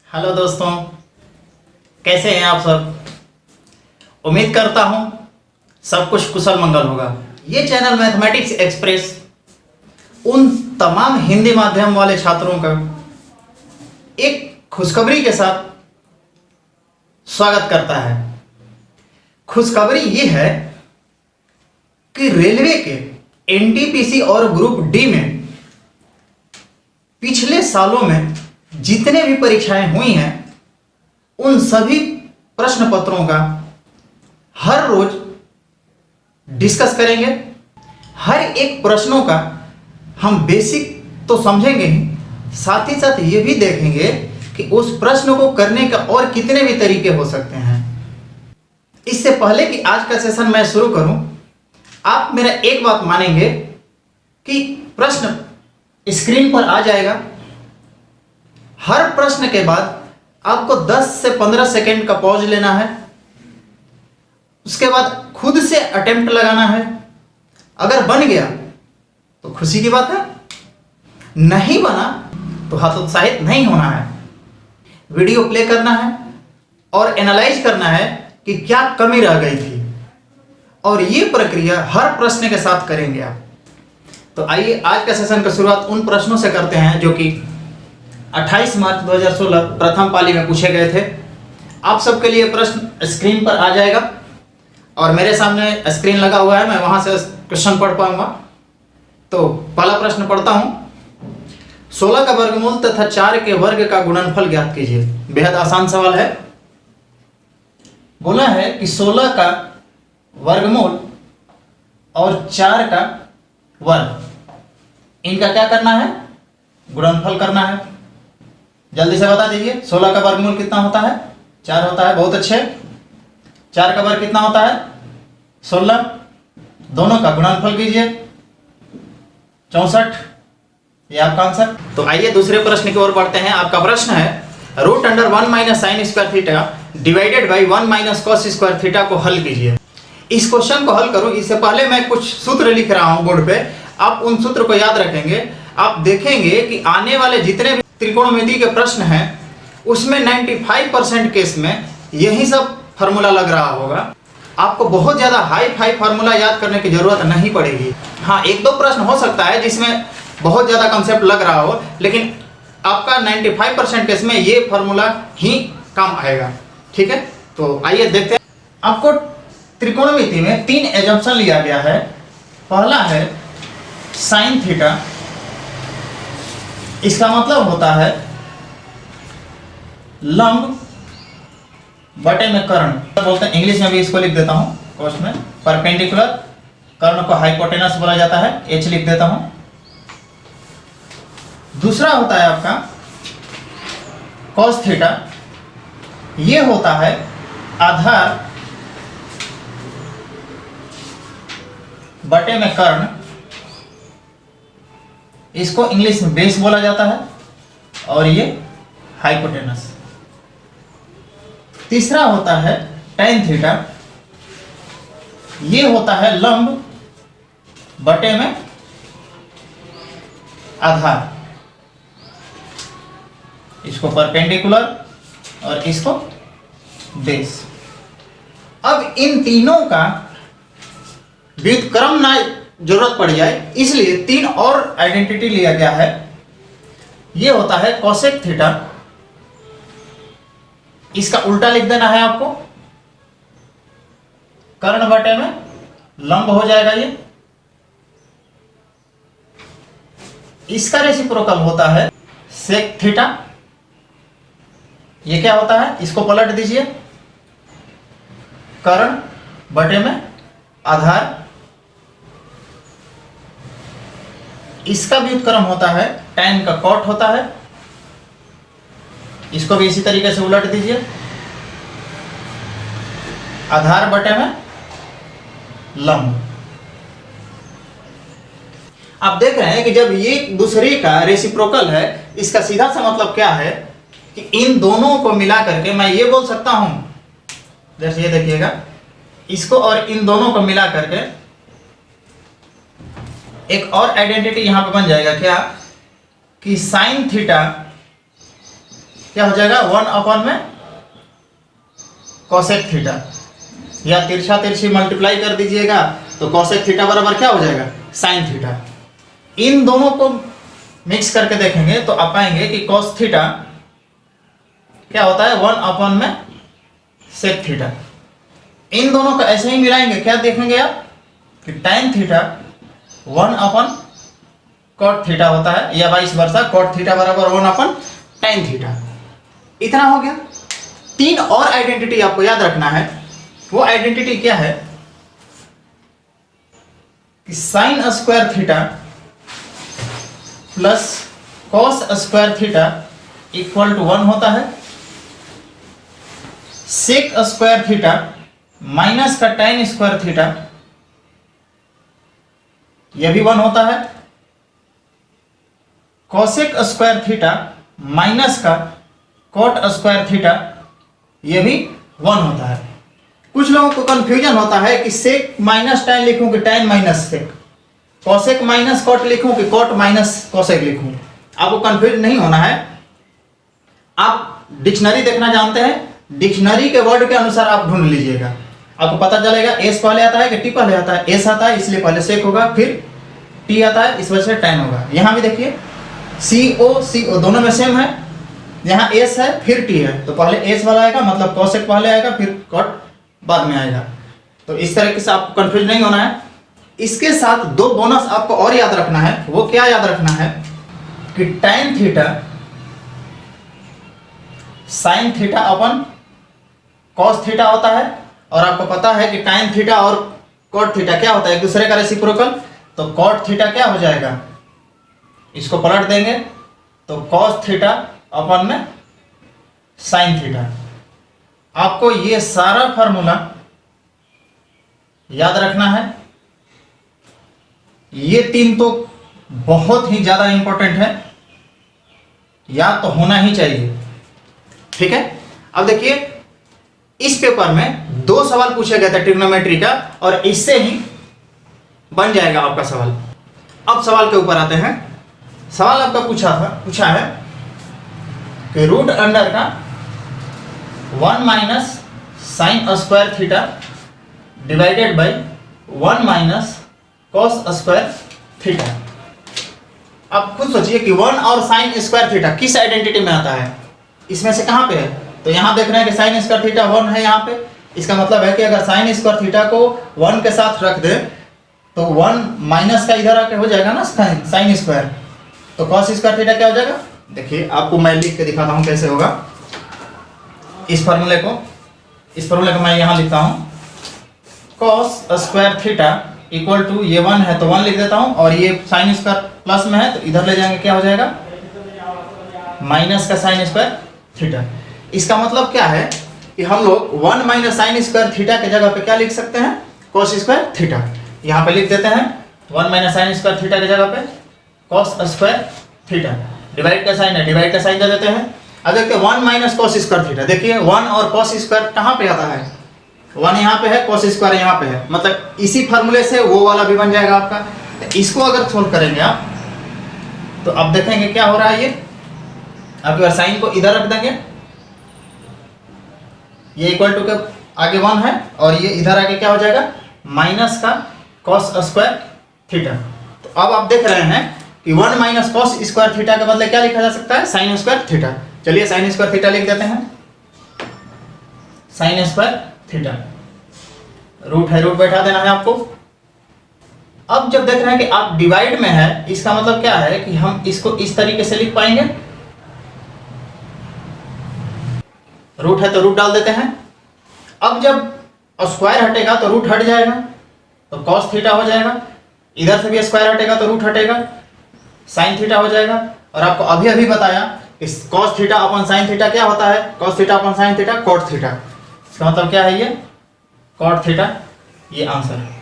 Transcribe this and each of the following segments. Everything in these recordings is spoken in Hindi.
हेलो दोस्तों, कैसे हैं आप सब। उम्मीद करता हूं सब कुछ कुशल मंगल होगा। ये चैनल मैथमेटिक्स एक्सप्रेस उन तमाम हिंदी माध्यम वाले छात्रों का एक खुशखबरी के साथ स्वागत करता है। खुशखबरी ये है कि रेलवे के एनटीपीसी और ग्रुप डी में पिछले सालों में जितने भी परीक्षाएं हुई हैं उन सभी प्रश्न पत्रों का हर रोज डिस्कस करेंगे। हर एक प्रश्नों का हम बेसिक तो समझेंगे ही, साथ ही साथ ये भी देखेंगे कि उस प्रश्न को करने का और कितने भी तरीके हो सकते हैं। इससे पहले कि आज का सेशन मैं शुरू करूं, आप मेरा एक बात मानेंगे कि प्रश्न स्क्रीन पर आ जाएगा। हर प्रश्न के बाद आपको 10 से 15 सेकेंड का पॉज लेना है। उसके बाद खुद से अटेम्प्ट लगाना है। अगर बन गया तो खुशी की बात है, नहीं बना तो हतोत्साहित नहीं होना है। वीडियो प्ले करना है और एनालाइज करना है कि क्या कमी रह गई थी, और ये प्रक्रिया हर प्रश्न के साथ करेंगे आप। तो आइए आज का सेशन का शुरुआत उन प्रश्नों से करते हैं जो कि 28 मार्च 2016 प्रथम पाली में पूछे गए थे। आप सबके लिए प्रश्न स्क्रीन पर आ जाएगा और मेरे सामने स्क्रीन लगा हुआ है, मैं वहां से क्वेश्चन पढ़ पाऊंगा। तो पहला प्रश्न पढ़ता हूं। 16 का वर्गमूल तथा 4 के वर्ग का गुणनफल ज्ञात कीजिए। बेहद आसान सवाल है। बोला है कि 16 का वर्गमूल और 4 का वर्ग, इनका क्या करना है? गुणनफल करना है। जल्दी से बता दीजिए। 16 का वर्गमूल कितना होता है? 4 होता है। बहुत अच्छे। 4 का वर्ग कितना होता है? 16। दोनों का गुणनफल कीजिए, 64। ये आपका आंसर। तो आइए दूसरे प्रश्न की ओर बढ़ते हैं। आपका प्रश्न है √1 minus sign square theta divided by 1 minus cos square theta को हल कीजिए। इस क्वेश्चन को हल करो इससे पहले मैं कुछ सूत्र लिख रहा हूं बोर्ड पे। आप उन सूत्र को याद रखेंगे। आप देखेंगे कि आने वाले जितने भी त्रिकोणमिति के प्रश्न हैं उसमें 95% केस में यही सब फार्मूला लग रहा होगा। आपको बहुत ज़्यादा हाई फाई फार्मूला याद करने की जरूरत नहीं पड़ेगी। हाँ, एक दो प्रश्न हो सकता है जिसमें बहुत ज़्यादा कंसेप्ट लग रहा हो, लेकिन आपका 95% केस में ये फार्मूला ही काम आएगा। ठीक है, तो आइए देखते हैं। आपको त्रिकोणमिति में 3 एजम्पशन लिया गया है। पहला है साइन थीटा। इसका मतलब होता है लंब बटे में कर्ण बोलते हैं। इंग्लिश में भी इसको लिख देता हूं कोर्स में। परपेंडिकुलर, कर्ण को हाइपोटेनस बोला जाता है, एच लिख देता हूं। दूसरा होता है आपका कॉस थीटा। ये होता है आधार बटे में कर्ण। इसको इंग्लिश में बेस बोला जाता है, और ये हाइपोटेनस। तीसरा होता है tan थीटा। ये होता है लंब बटे में आधार। इसको परपेंडिकुलर और इसको बेस। अब इन तीनों का व्युत्क्रम ना जरूरत पड़ जाए, इसलिए 3 और आइडेंटिटी लिया गया है। यह होता है कोसेक थीटा। इसका उल्टा लिख देना है आपको, कर्ण बटे में लंब हो जाएगा ये। इसका रेसिप्रोकल होता है सेक थीटा। ये क्या होता है? इसको पलट दीजिए, कर्ण बटे में आधार। इसका व्युत्क्रम होता है tan का कॉट होता है। इसको भी इसी तरीके से उलट दीजिए, आधार बटे में लंब। आप देख रहे हैं कि जब ये दूसरे का रेसिप्रोकल है, इसका सीधा सा मतलब क्या है कि इन दोनों को मिला करके मैं ये बोल सकता हूं, जैसे ये देखिएगा, इसको और इन दोनों को मिला करके एक और आइडेंटिटी यहां पे बन जाएगा क्या, कि साइन थीटा क्या हो जाएगा 1 में कोसेक थीटा, या तिरछा तिरछी मल्टीप्लाई कर दीजिएगा तो कोसेक थीटा बराबर क्या हो जाएगा साइन थीटा। इन दोनों को मिक्स करके देखेंगे तो आप पाएंगे कि कॉस थीटा क्या होता है 1 में सेक थीटा। इन दोनों को ऐसे ही मिलाएंगे, क्या देखेंगे आप कि tan थीटा 1 कॉट थीटा होता है, या वाइस वर्सा कॉट थीटा बराबर 1 tan थीटा। इतना हो गया। 3 और आइडेंटिटी आपको याद रखना है। वो आइडेंटिटी क्या है कि sine square theta plus cos square theta equal to 1 होता है, सेक स्क्वायर थीटा माइनस का tan स्क्वायर थीटा यह भी 1 होता है, कोसेक स्क्वायर थीटा माइनस का कॉट स्क्वायर थीटा यह भी 1 होता है। कुछ लोगों को कंफ्यूजन होता है कि सेक माइनस tan लिखूं कि tan minus sec, cosec minus cot लिखूं कि कॉट माइनस कोसेक लिखूं। आपको कंफ्यूज नहीं होना है। आप डिक्शनरी देखना जानते हैं, डिक्शनरी के वर्ड के अनुसार आप ढूंढ लीजिएगा, आपको पता चलेगा एस पहले आता है कि टी पहले आता है। एस आता है इसलिए पहले सेक होगा, फिर टी आता है इस वजह से tan होगा। यहाँ भी देखिए CO दोनों में सेम है, यहाँ एस है फिर टी है तो पहले एस वाला आएगा, मतलब कोसेक पहले आएगा फिर कॉट बाद में आएगा। तो इस तरीके से आपको कंफ्यूज नहीं होना है। इसके साथ 2 बोनस आपको और याद रखना है। वो क्या याद रखना है कि tan थीटा साइन थीटा अपन कॉस थीटा होता है, और आपको पता है कि tan थीटा और कॉट थीटा क्या होता है एक दूसरे का रेसिप्रोकल। तो कॉट थीटा क्या हो जाएगा, इसको पलट देंगे तो कॉस थीटा अपन में साइन थीटा। आपको ये सारा फार्मूला याद रखना है। ये 3 तो बहुत ही ज्यादा इंपॉर्टेंट है, याद तो होना ही चाहिए। ठीक है, अब देखिए इस पेपर में 2 सवाल पूछे गए थे ट्रिग्नोमेट्री का, और इससे ही बन जाएगा आपका सवाल। अब सवाल के ऊपर आते हैं। सवाल आपका पूछा है कि रूट अंडर का 1 minus sign square theta divided by 1 minus cos square theta. अब खुद सोचिए कि 1 और साइन स्क्वायर थीटा किस आइडेंटिटी में आता है, इसमें से कहां पे है। तो यहां देख रहे हैं कि साइन स्क्वायर थीटा 1 है यहाँ पे। इसका मतलब है कि अगर साइन स्क्वायर थीटा को 1 के साथ रख दे तो 1 माइनस का इधर आके हो जाएगा ना साइन स्क्वायर, तो कॉस स्क्वायर थीटा क्या हो जाएगा। देखिए आपको मैं लिख के दिखाता हूं कैसे होगा। इस फॉर्मूले को मैं यहां लिखता हूं, cos square theta equal to ये 1 है तो 1 लिख देता हूं, और ये साइन स्क्वायर प्लस में है तो इधर ले जाएंगे क्या हो जाएगा माइनस का साइन स्क्वायर थीटा। इसका मतलब क्या है कि हम लोग 1 माइनस साइन स्क्वायर थीटा के जगह पे क्या लिख सकते हैं कॉस स्क्वायर थीटा। यहाँ पे लिख देते हैं 1 माइनस साइन स्क्वायर थीटा की जगह पे कॉस स्क्वायर थीटा। डिवाइड का साइन है, डिवाइड का साइन दे देते हैं। अब देखते हैं 1 माइनस कॉस स्क्वायर थीटा। देखिए 1 और कॉस स्क्वायर कहाँ पे आता है, 1 यहाँ पे है, कॉस स्क्वायर यहाँ पे है, मतलब इसी फार्मूले से वो वाला भी बन जाएगा आपका। तो इसको अगर सोल्व करेंगे आप तो अब देखेंगे क्या हो रहा है। ये आपके बार साइन को इधर रख देंगे, ये इक्वल टू के आगे 1 है, और ये इधर आगे क्या हो जाएगा माइनस का कॉस स्क्वायर थीटा। तो अब आप देख रहे हैं कि 1 माइनस कॉस स्क्वायर थीटा के बदले क्या लिखा जा सकता है साइन स्क्वायर थीटा। चलिए साइन स्क्वायर थीटा लिख देते हैं, साइन स्क्वायर थीटा। रूट है, रूट बैठा देना है आपको। अब जब देख रहे हैं कि आप डिवाइड में है, इसका मतलब क्या है कि हम इसको इस तरीके से लिख पाएंगे, रूट है तो रूट डाल देते हैं। अब जब स्क्वायर हटेगा तो रूट हट जाएगा तो कॉस थीटा हो जाएगा, इधर से भी स्क्वायर हटेगा तो रूट हटेगा, साइन थीटा हो जाएगा। और आपको अभी अभी बताया कि कॉस थीटा अपन साइन थीटा क्या होता है, कॉस थीटा अपन साइन थीटा कॉट थीटा। इसका मतलब क्या है ये कॉट थीटा, ये आंसर है।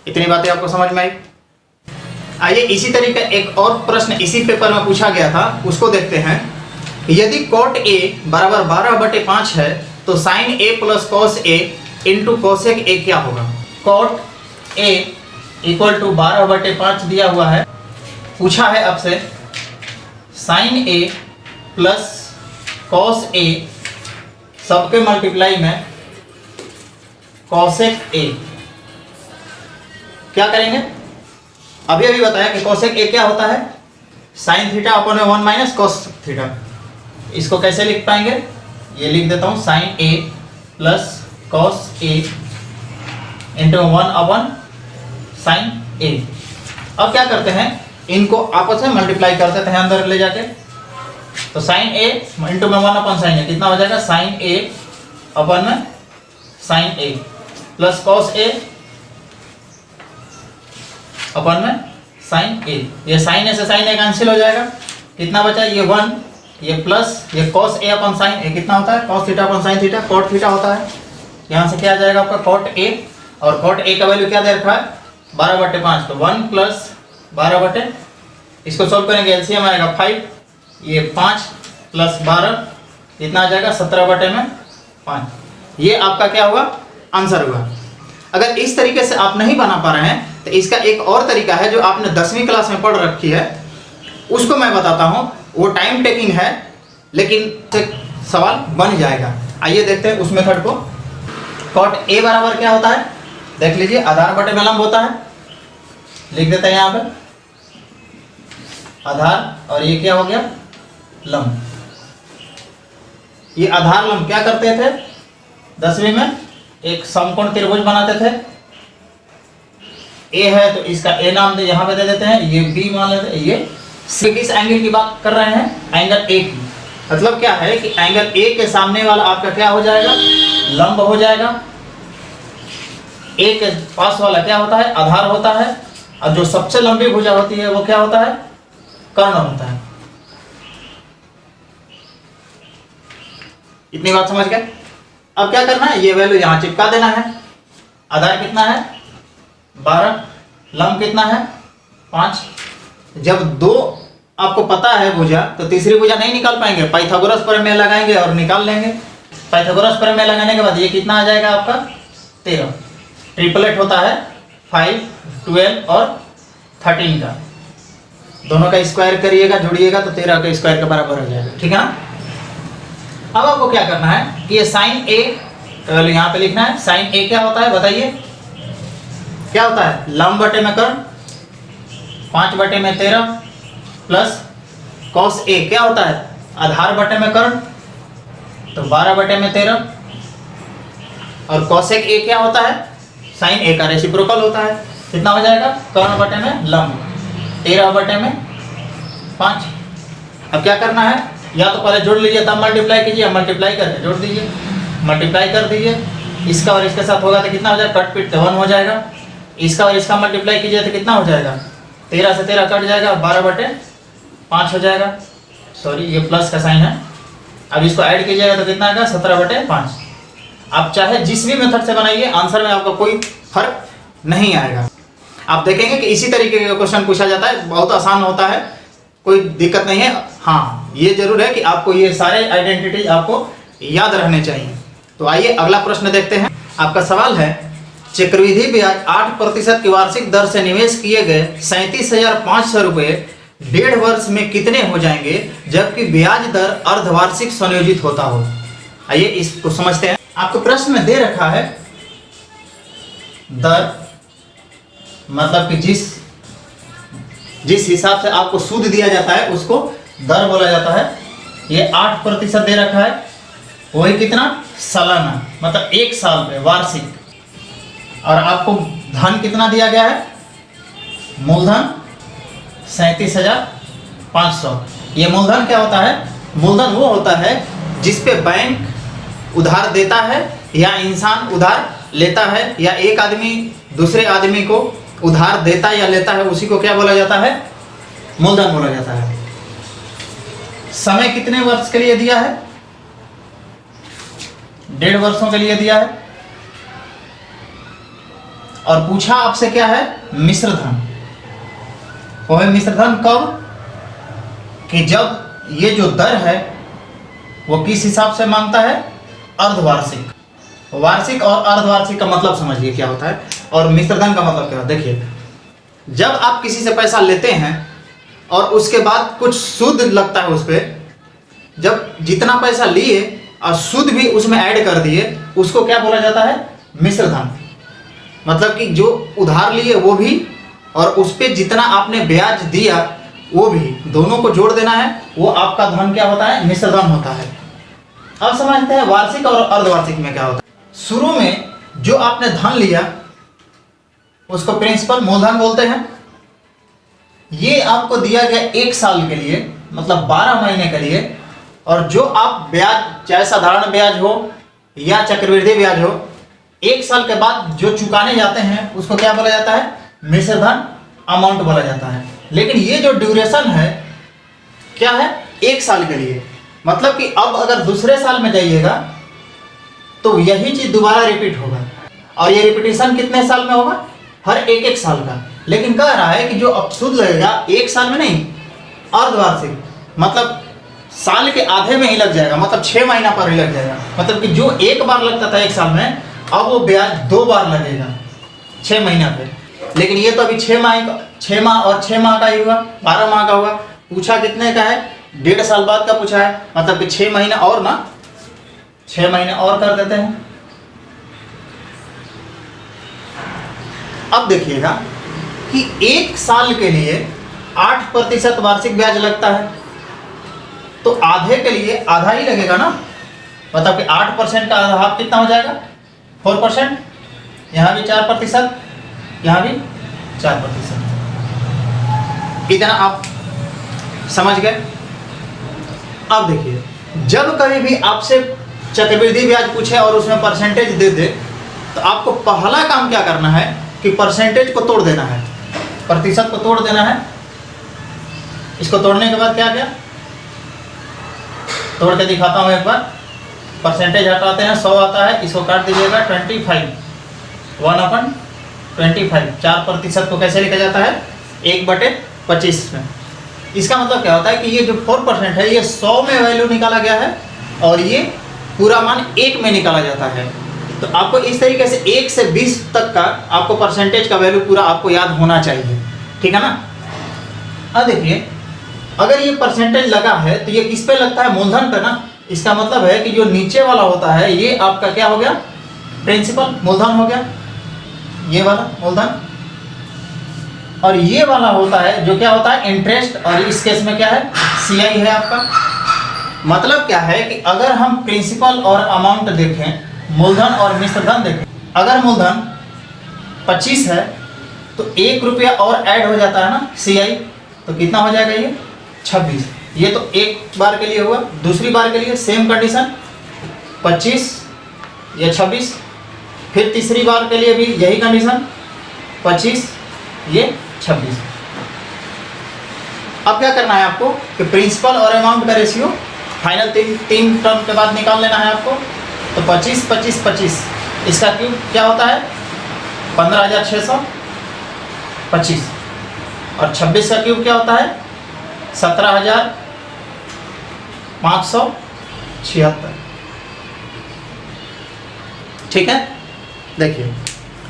इतनी बातें आपको समझ में आई। आइए इसी तरीके एक और प्रश्न इसी पेपर में पूछा गया था, उसको देखते हैं। यदि कॉट ए बराबर 12/5 है तो sine A plus cos A into cosec A क्या होगा। कॉट ए इक्वल टू 12/5 दिया हुआ है। पूछा है आपसे साइन ए प्लस कॉस ए सबके मल्टीप्लाई में कॉसेक ए। क्या करेंगे? अभी अभी बताया कि कॉसेक ए क्या होता है, साइन थीटा अपॉन में 1 माइनस कॉस थीटा। इसको कैसे लिख पाएंगे? ये लिख देता हूं, sign A plus cos A into 1 upon sine ए। अब क्या करते हैं, इनको आपस में मल्टीप्लाई कर देते हैं अंदर ले जाके। तो साइन ए इंटू में 1 अपॉन साइन ए कितना हो जाएगा, साइन ए अपॉन में sign A plus cos A upon में साइन ए। ये साइन ए से साइन ए कैंसिल हो जाएगा, कितना बचा, ये 1, ये प्लस ये cos A upon sine A कितना होता है, cos theta upon sine theta, cot theta होता है। यहाँ से क्या आ जाएगा आपका कॉट ए, और कॉट ए का वैल्यू क्या दे रखा है 12/5, तो 1 प्लस 12 इसको सॉल्व करेंगे, एलसीएम आएगा 5, ये 5 प्लस 12 कितना आ जाएगा 17/5। ये आपका क्या हुआ, आंसर हुआ। अगर इस तरीके से आप नहीं बना पा रहे हैं तो इसका एक और तरीका है जो आपने 10वीं क्लास में पढ़ रखी है, उसको मैं बताता हूं। वो टाइम टेकिंग है लेकिन सवाल बन जाएगा। आइए देखते हैं उस मेथड को। कॉट ए बराबर क्या होता है, देख लीजिए, आधार बटे में लंब होता है, लिख देते हैं यहाँ पे आधार, और ये क्या हो गया लंब। ये आधार लंब क्या करते थे 10वीं में, एक समकोण त्रिभुज बनाते थे। ए है तो इसका ए नाम दे यहाँ पे दे देते हैं, ये बी मान लेते हैं, ये सी। किस एंगल की बात कर रहे हैं, एंगल ए की। मतलब क्या है कि एंगल ए के सामने वाला आपका क्या हो जाएगा, लंब हो जाएगा। ए के पास वाला क्या होता है, आधार होता है, और जो सबसे लंबी भुजा होती है वो क्या होता है, कर्ण होता है। इतनी बात समझ गए? अब क्या करना है, ये वैल्यू यहां चिपका देना है। आधार कितना है 12, लंब कितना है 5। जब 2 आपको पता है भुजा, तो तीसरी भुजा नहीं निकाल पाएंगे, पाइथागोरस प्रमेय लगाएंगे और निकाल लेंगे। पाइथागोरस प्रमेय लगाने के बाद ये कितना आ जाएगा आपका 13। ट्रिपलेट होता है 5, 12 और 13 का, दोनों का स्क्वायर करिएगा, जोड़िएगा तो 13 का स्क्वायर के बराबर हो जाएगा, ठीक है ना। अब आपको क्या करना है कि ये साइन ए यहाँ पे लिखना है। साइन ए क्या होता है बताइए, क्या होता है, लंब बटे में कर्ण, 5/13 प्लस कॉस ए क्या होता है, आधार बटे में कर्ण, तो 12/13, और कॉसेक ए क्या होता है, साइन ए का रेसिप्रोकल होता है। कितना हो जाएगा, कर्ण बटे में लंब, 13/5। अब क्या करना है, या तो पहले जोड़ लीजिए तब मल्टीप्लाई कीजिए, मल्टीप्लाई करके जोड़ दीजिए, मल्टीप्लाई कर दीजिए। इसका और इसके साथ होगा तो कितना हो जाएगा, कट पीट 1 हो जाएगा। इसका और इसका मल्टीप्लाई कीजिए तो कितना हो जाएगा, 13 से 13 कट जाएगा, 12/5 हो जाएगा। सॉरी ये प्लस का साइन है। अब इसको ऐड कीजिएगा तो कितना आएगा 17/5। आप चाहे जिस भी मेथड से बनाइए, आंसर में आपका कोई फर्क नहीं आएगा। आप देखेंगे कि इसी तरीके का क्वेश्चन पूछा जाता है, बहुत आसान होता है, कोई दिक्कत नहीं है। हाँ ये जरूर है कि आपको ये सारे आइडेंटिटी आपको याद रहने चाहिए। तो आइए अगला प्रश्न देखते हैं। आपका सवाल है, चक्रवृद्धि ब्याज 8% की वार्षिक दर से निवेश किए गए 37,500 रुपये 1.5 वर्ष में कितने हो जाएंगे जबकि ब्याज दर अर्धवार्षिक संयोजित होता हो। आइए इसको समझते हैं। आपको प्रश्न में दे रखा है दर, मतलब कि जिस हिसाब से आपको सूद दिया जाता है उसको दर बोला जाता है। ये 8% दे रखा है, वही कितना सालाना, मतलब 1 साल में वार्षिक। और आपको धन कितना दिया गया है, मूलधन 37,500। ये मूलधन क्या होता है, मूलधन वो होता है जिस पे बैंक उधार देता है या इंसान उधार लेता है, या एक आदमी दूसरे आदमी को उधार देता या लेता है, उसी को क्या बोला जाता है, मूलधन बोला जाता है। समय कितने वर्ष के लिए दिया है, 1.5 वर्षों के लिए दिया है। और पूछा आपसे क्या है, मिश्र धन। वो है मिश्र धन कब, कि जब ये जो दर है वो किस हिसाब से मांगता है, अर्धवार्षिक। वार्षिक और अर्धवार्षिक का मतलब समझिए क्या होता है, और मिश्र धन का मतलब क्या है। देखिए, जब आप किसी से पैसा लेते हैं और उसके बाद कुछ सूद लगता है उस पर, जब जितना पैसा लिए और सूद भी उसमें ऐड कर दिए, उसको क्या बोला जाता है? मिश्र धन। मतलब कि जो उधार लिए वो भी और उस पर जितना आपने ब्याज दिया वो भी, दोनों को जोड़ देना है, वो आपका धन क्या होता है? मिश्र धन होता है। अब समझते हैं वार्षिक और अर्धवार्षिक में क्या होता है। शुरू में जो आपने धन लिया उसको प्रिंसिपल मूलधन बोलते हैं। ये आपको दिया गया 1 साल के लिए, मतलब 12 महीने के लिए, और जो आप ब्याज, चाहे साधारण ब्याज हो या चक्रवृद्धि ब्याज हो, 1 साल के बाद जो चुकाने जाते हैं उसको क्या बोला जाता है? मिश्र धन अमाउंट बोला जाता है। लेकिन ये जो ड्यूरेशन है क्या है? 1 साल के लिए। मतलब कि अब अगर दूसरे साल में जाइएगा तो यही चीज दोबारा रिपीट होगा, और ये रिपीटेशन कितने साल में होगा? हर एक साल का। लेकिन कह रहा है कि जो अब सूद लगेगा 1 साल में नहीं, अर्धवार्षिक, मतलब साल के आधे में ही लग जाएगा, मतलब 6 महीना पर ही लग जाएगा। मतलब कि जो एक बार लगता था 1 साल में, अब वो ब्याज 2 बार लगेगा 6 महीना पे। लेकिन ये तो अभी 6 माह और 6 माह का ही हुआ, 12 माह का हुआ। पूछा कितने का है? 1.5 साल बाद का पूछा है, मतलब कि 6 महीने और ना, 6 महीने और कर देते हैं। अब देखिएगा कि 1 साल के लिए 8% वार्षिक ब्याज लगता है, तो आधे के लिए आधा ही लगेगा ना। मतलब कि 8% का आधा हाफ कितना हो जाएगा? 4%। यहाँ भी 4%, यहाँ भी 4%। इतना आप समझ गए। अब देखिए, जब कभी भी आपसे चक्रवृद्धि ब्याज पूछे और उसमें परसेंटेज दे दे, तो आपको पहला काम क्या करना है कि परसेंटेज को तोड़ देना है, प्रतिशत को तोड़ देना है। इसको तोड़ने के बाद क्या क्या तोड़ के दिखाता हूँ एक बार। परसेंटेज हटाते हैं, 100 आता है, इसको काट दीजिएगा 25, 1/25। 4% को कैसे लिखा जाता है? 1/25 में। इसका मतलब क्या होता है कि ये जो 4% है, ये 100 में वैल्यू निकाला गया है और ये पूरा मान 1 में निकाला जाता है। तो आपको इस तरीके से 1 से 20 तक का आपको परसेंटेज का वैल्यू पूरा आपको याद होना चाहिए, ठीक है ना। अब देखिए, अगर ये परसेंटेज लगा है तो ये किस पे लगता है? मूलधन पे ना। इसका मतलब है कि जो नीचे वाला होता है ये आपका क्या हो गया? प्रिंसिपल, मूलधन हो गया, ये वाला मूलधन। और ये वाला होता है जो क्या होता है? इंटरेस्ट। और इस केस में क्या है? CI है आपका। मतलब क्या है कि अगर हम प्रिंसिपल और अमाउंट देखें, मूलधन और मिश्र धन देखें, अगर मूलधन 25 है तो 1 रुपया और ऐड हो जाता है ना, CI, तो कितना हो जाएगा? ये 26। ये तो एक बार के लिए हुआ। दूसरी बार के लिए सेम कंडीशन, 25 या 26। फिर तीसरी बार के लिए भी यही कंडीशन, 25 ये 26। अब क्या करना है आपको कि प्रिंसिपल और अमाउंट का रेशियो फाइनल 3 टर्म के बाद निकाल लेना है आपको। तो 25, 25, 25, इसका क्यूब क्या होता है? 15,625। और 26 का क्यूब क्या होता है? 17,576। ठीक है। देखिए,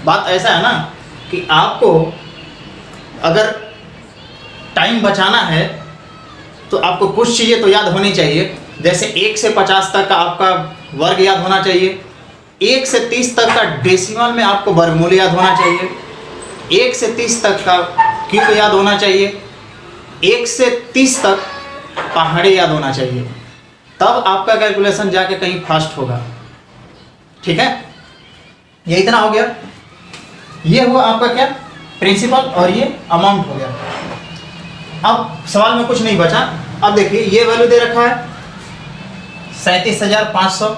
बात ऐसा है ना कि आपको अगर टाइम बचाना है तो आपको कुछ चीज़ें तो याद होनी चाहिए। जैसे 1 से 50 तक का आपका वर्ग याद होना चाहिए। 1 से 30 तक का डेसिमल में आपको वर्गमूल याद होना चाहिए। 1 से 30 तक का क्यूब याद होना चाहिए। 1 से 30 तक पहाड़ी याद होना चाहिए। तब आपका कैलकुलेशन जाके कहीं फास्ट होगा। ठीक है, ये इतना हो गया। ये हुआ आपका क्या? प्रिंसिपल, और ये अमाउंट हो गया। अब सवाल में कुछ नहीं बचा। अब देखिए, ये वैल्यू दे रखा है 37,500।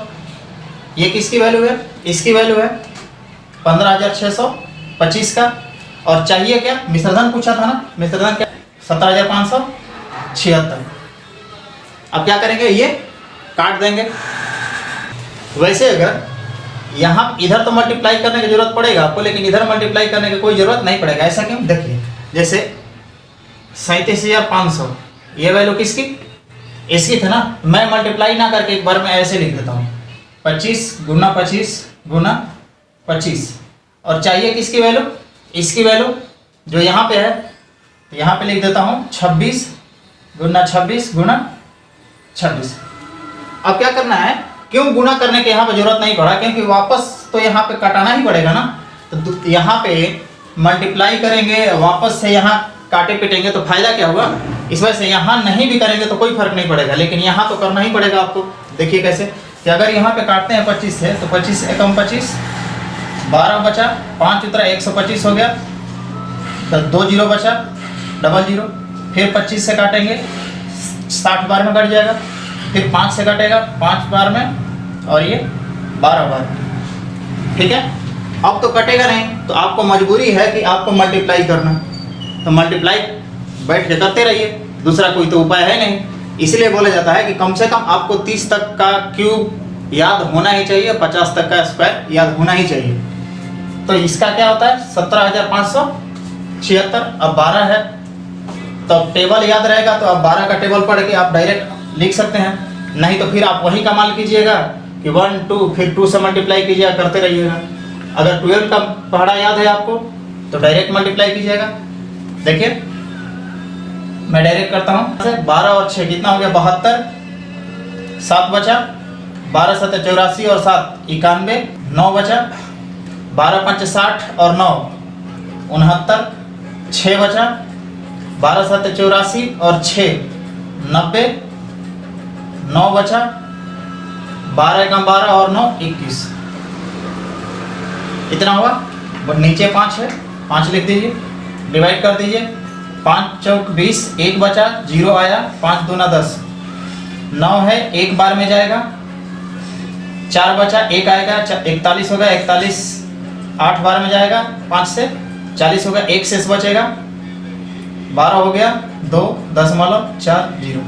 ये किसकी वैल्यू है? इसकी वैल्यू है 15,625 का। और चाहिए क्या? मिश्रधन पूछा था ना, मिश्रधन क्या? 17,576। अब क्या करेंगे? ये काट देंगे। वैसे अगर यहाँ इधर तो मल्टीप्लाई करने की जरूरत पड़ेगा आपको, लेकिन इधर मल्टीप्लाई करने की कोई जरूरत नहीं पड़ेगा। ऐसा क्यों? देखिए, जैसे 37,500, ये वैल्यू किसकी? इसकी थी ना। मैं मल्टीप्लाई ना करके एक बार में ऐसे लिख देता हूँ, 25 गुना 25 गुना 25। और चाहिए किसकी वैल्यू? इसकी वैल्यू जो यहाँ पे है, यहाँ पे लिख देता हूँ 26 गुना 26 गुना 26। अब क्या करना है, क्यों गुना करने के यहाँ पे जरूरत नहीं पड़ा, क्योंकि वापस तो यहाँ पे कटाना ही पड़ेगा ना, तो यहाँ पे मल्टीप्लाई करेंगे, वापस से यहाँ काटे पिटेंगे तो फायदा क्या हुआ। इस वजह से यहाँ नहीं भी करेंगे तो कोई फर्क नहीं पड़ेगा, लेकिन यहाँ तो करना ही पड़ेगा आपको। देखिए कैसे, कि अगर यहाँ पे काटते हैं 25 से, तो 25 एकम 25, 12 बचा, 5 उतरा 125 हो गया, तो 2 जीरो बचा, डबल जीरो, फिर 25 से काटेंगे 60 बार में कट जाएगा, फिर 5 से कटेगा 5 बार में, और ये 12 बार। ठीक है, अब तो कटेगा नहीं, तो आपको मजबूरी है कि आपको मल्टीप्लाई करना, तो मल्टीप्लाई बैठ के करते रहिए, दूसरा कोई तो उपाय है नहीं। इसलिए बोला जाता है कि कम से कम आपको 30 तक का क्यूब याद होना ही चाहिए, 50 तक का स्क्वायर याद होना ही चाहिए। तो इसका क्या होता है 17,576। अब 12 है तो अब टेबल याद रहेगा, तो अब 12 का टेबल पढ़ के आप डायरेक्ट लिख सकते हैं, नहीं तो फिर आप वही कमाल कीजिएगा कि 1 2 फिर 2 से मल्टीप्लाई कीजिएगा, करते रहिएगा। अगर 12 का पढ़ा याद है आपको तो डायरेक्ट मल्टीप्लाई कीजिएगा। देखिए मैं डायरेक्ट करता हूँ, 12 और 6 कितना हो गया 72, 7 बचा, 12 7 84 और 7 91, 9 बचा, 12 5 60 और 9 69, 6 बचा, 12 7 84 और 6 90, 9 बचा, 12 एकम 12 और 9 21। इतना हुआ। नीचे 5 है, 5 लिख दीजिए, डिवाइड कर दीजिए, 5 चौक 20, 1 बचा, 0 आया, 5 दूना 10, 9 है 1 बार में जाएगा, 4 बचा, 1 आएगा, 41 होगा, 41 8 बार में जाएगा, 5 से 40 होगा, 1 शेष बचेगा, 12 हो गया, 2 10,4 0।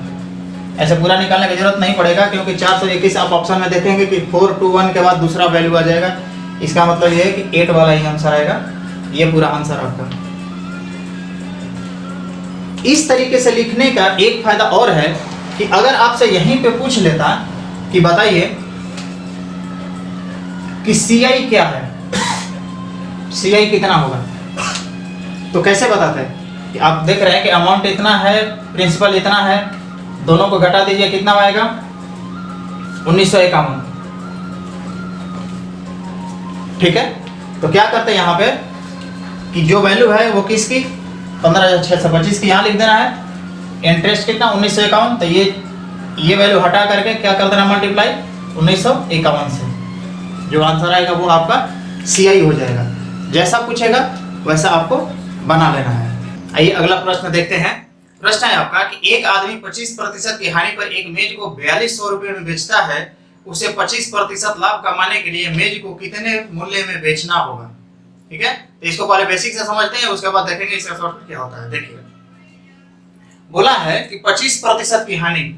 ऐसे पूरा निकालने की जरूरत नहीं पड़ेगा, क्योंकि 421 आप ऑप्शन में देखेंगे कि 4 2 1 के बाद दूसरा वैल्यू आ जाएगा। इसका मतलब ये है कि 8 वाला ही आंसर आएगा, ये पूरा आंसर आपका। इस तरीके से लिखने का एक फायदा और है कि अगर आपसे यहीं पे पूछ लेता कि बताइए कि CI क्या है, CI कितना होगा, तो कैसे बताते हैं कि आप देख रहे हैं कि अमाउंट इतना है, प्रिंसिपल इतना है, दोनों को घटा दीजिए, कितना आएगा 1951। ठीक है, तो क्या करते हैं यहाँ पे कि जो वैल्यू है वो किसकी 15,625 की यहाँ लिख देना है, इंटरेस्ट कितना 1951, तो ये वैल्यू हटा करके क्या कर देना मल्टीप्लाई 1951 से, जो आंसर आएगा वो आपका CI हो जाएगा। जैसा पूछेगा वैसा आपको बना लेना है। आइए अगला प्रश्न देखते हैं। प्रश्न है आपका कि एक आदमी 25% की हानि पर एक मेज को 4200 रुपये में बेचता है, उसे 25% लाभ कमाने के लिए मेज को कितने मूल्य में बेचना होगा। ठीक है, तो इसको पहले बेसिक से समझते हैं, उसके बाद देखेंगे इसका शॉर्टकट क्या होता है। देखिए बोला है कि 25% की हानि,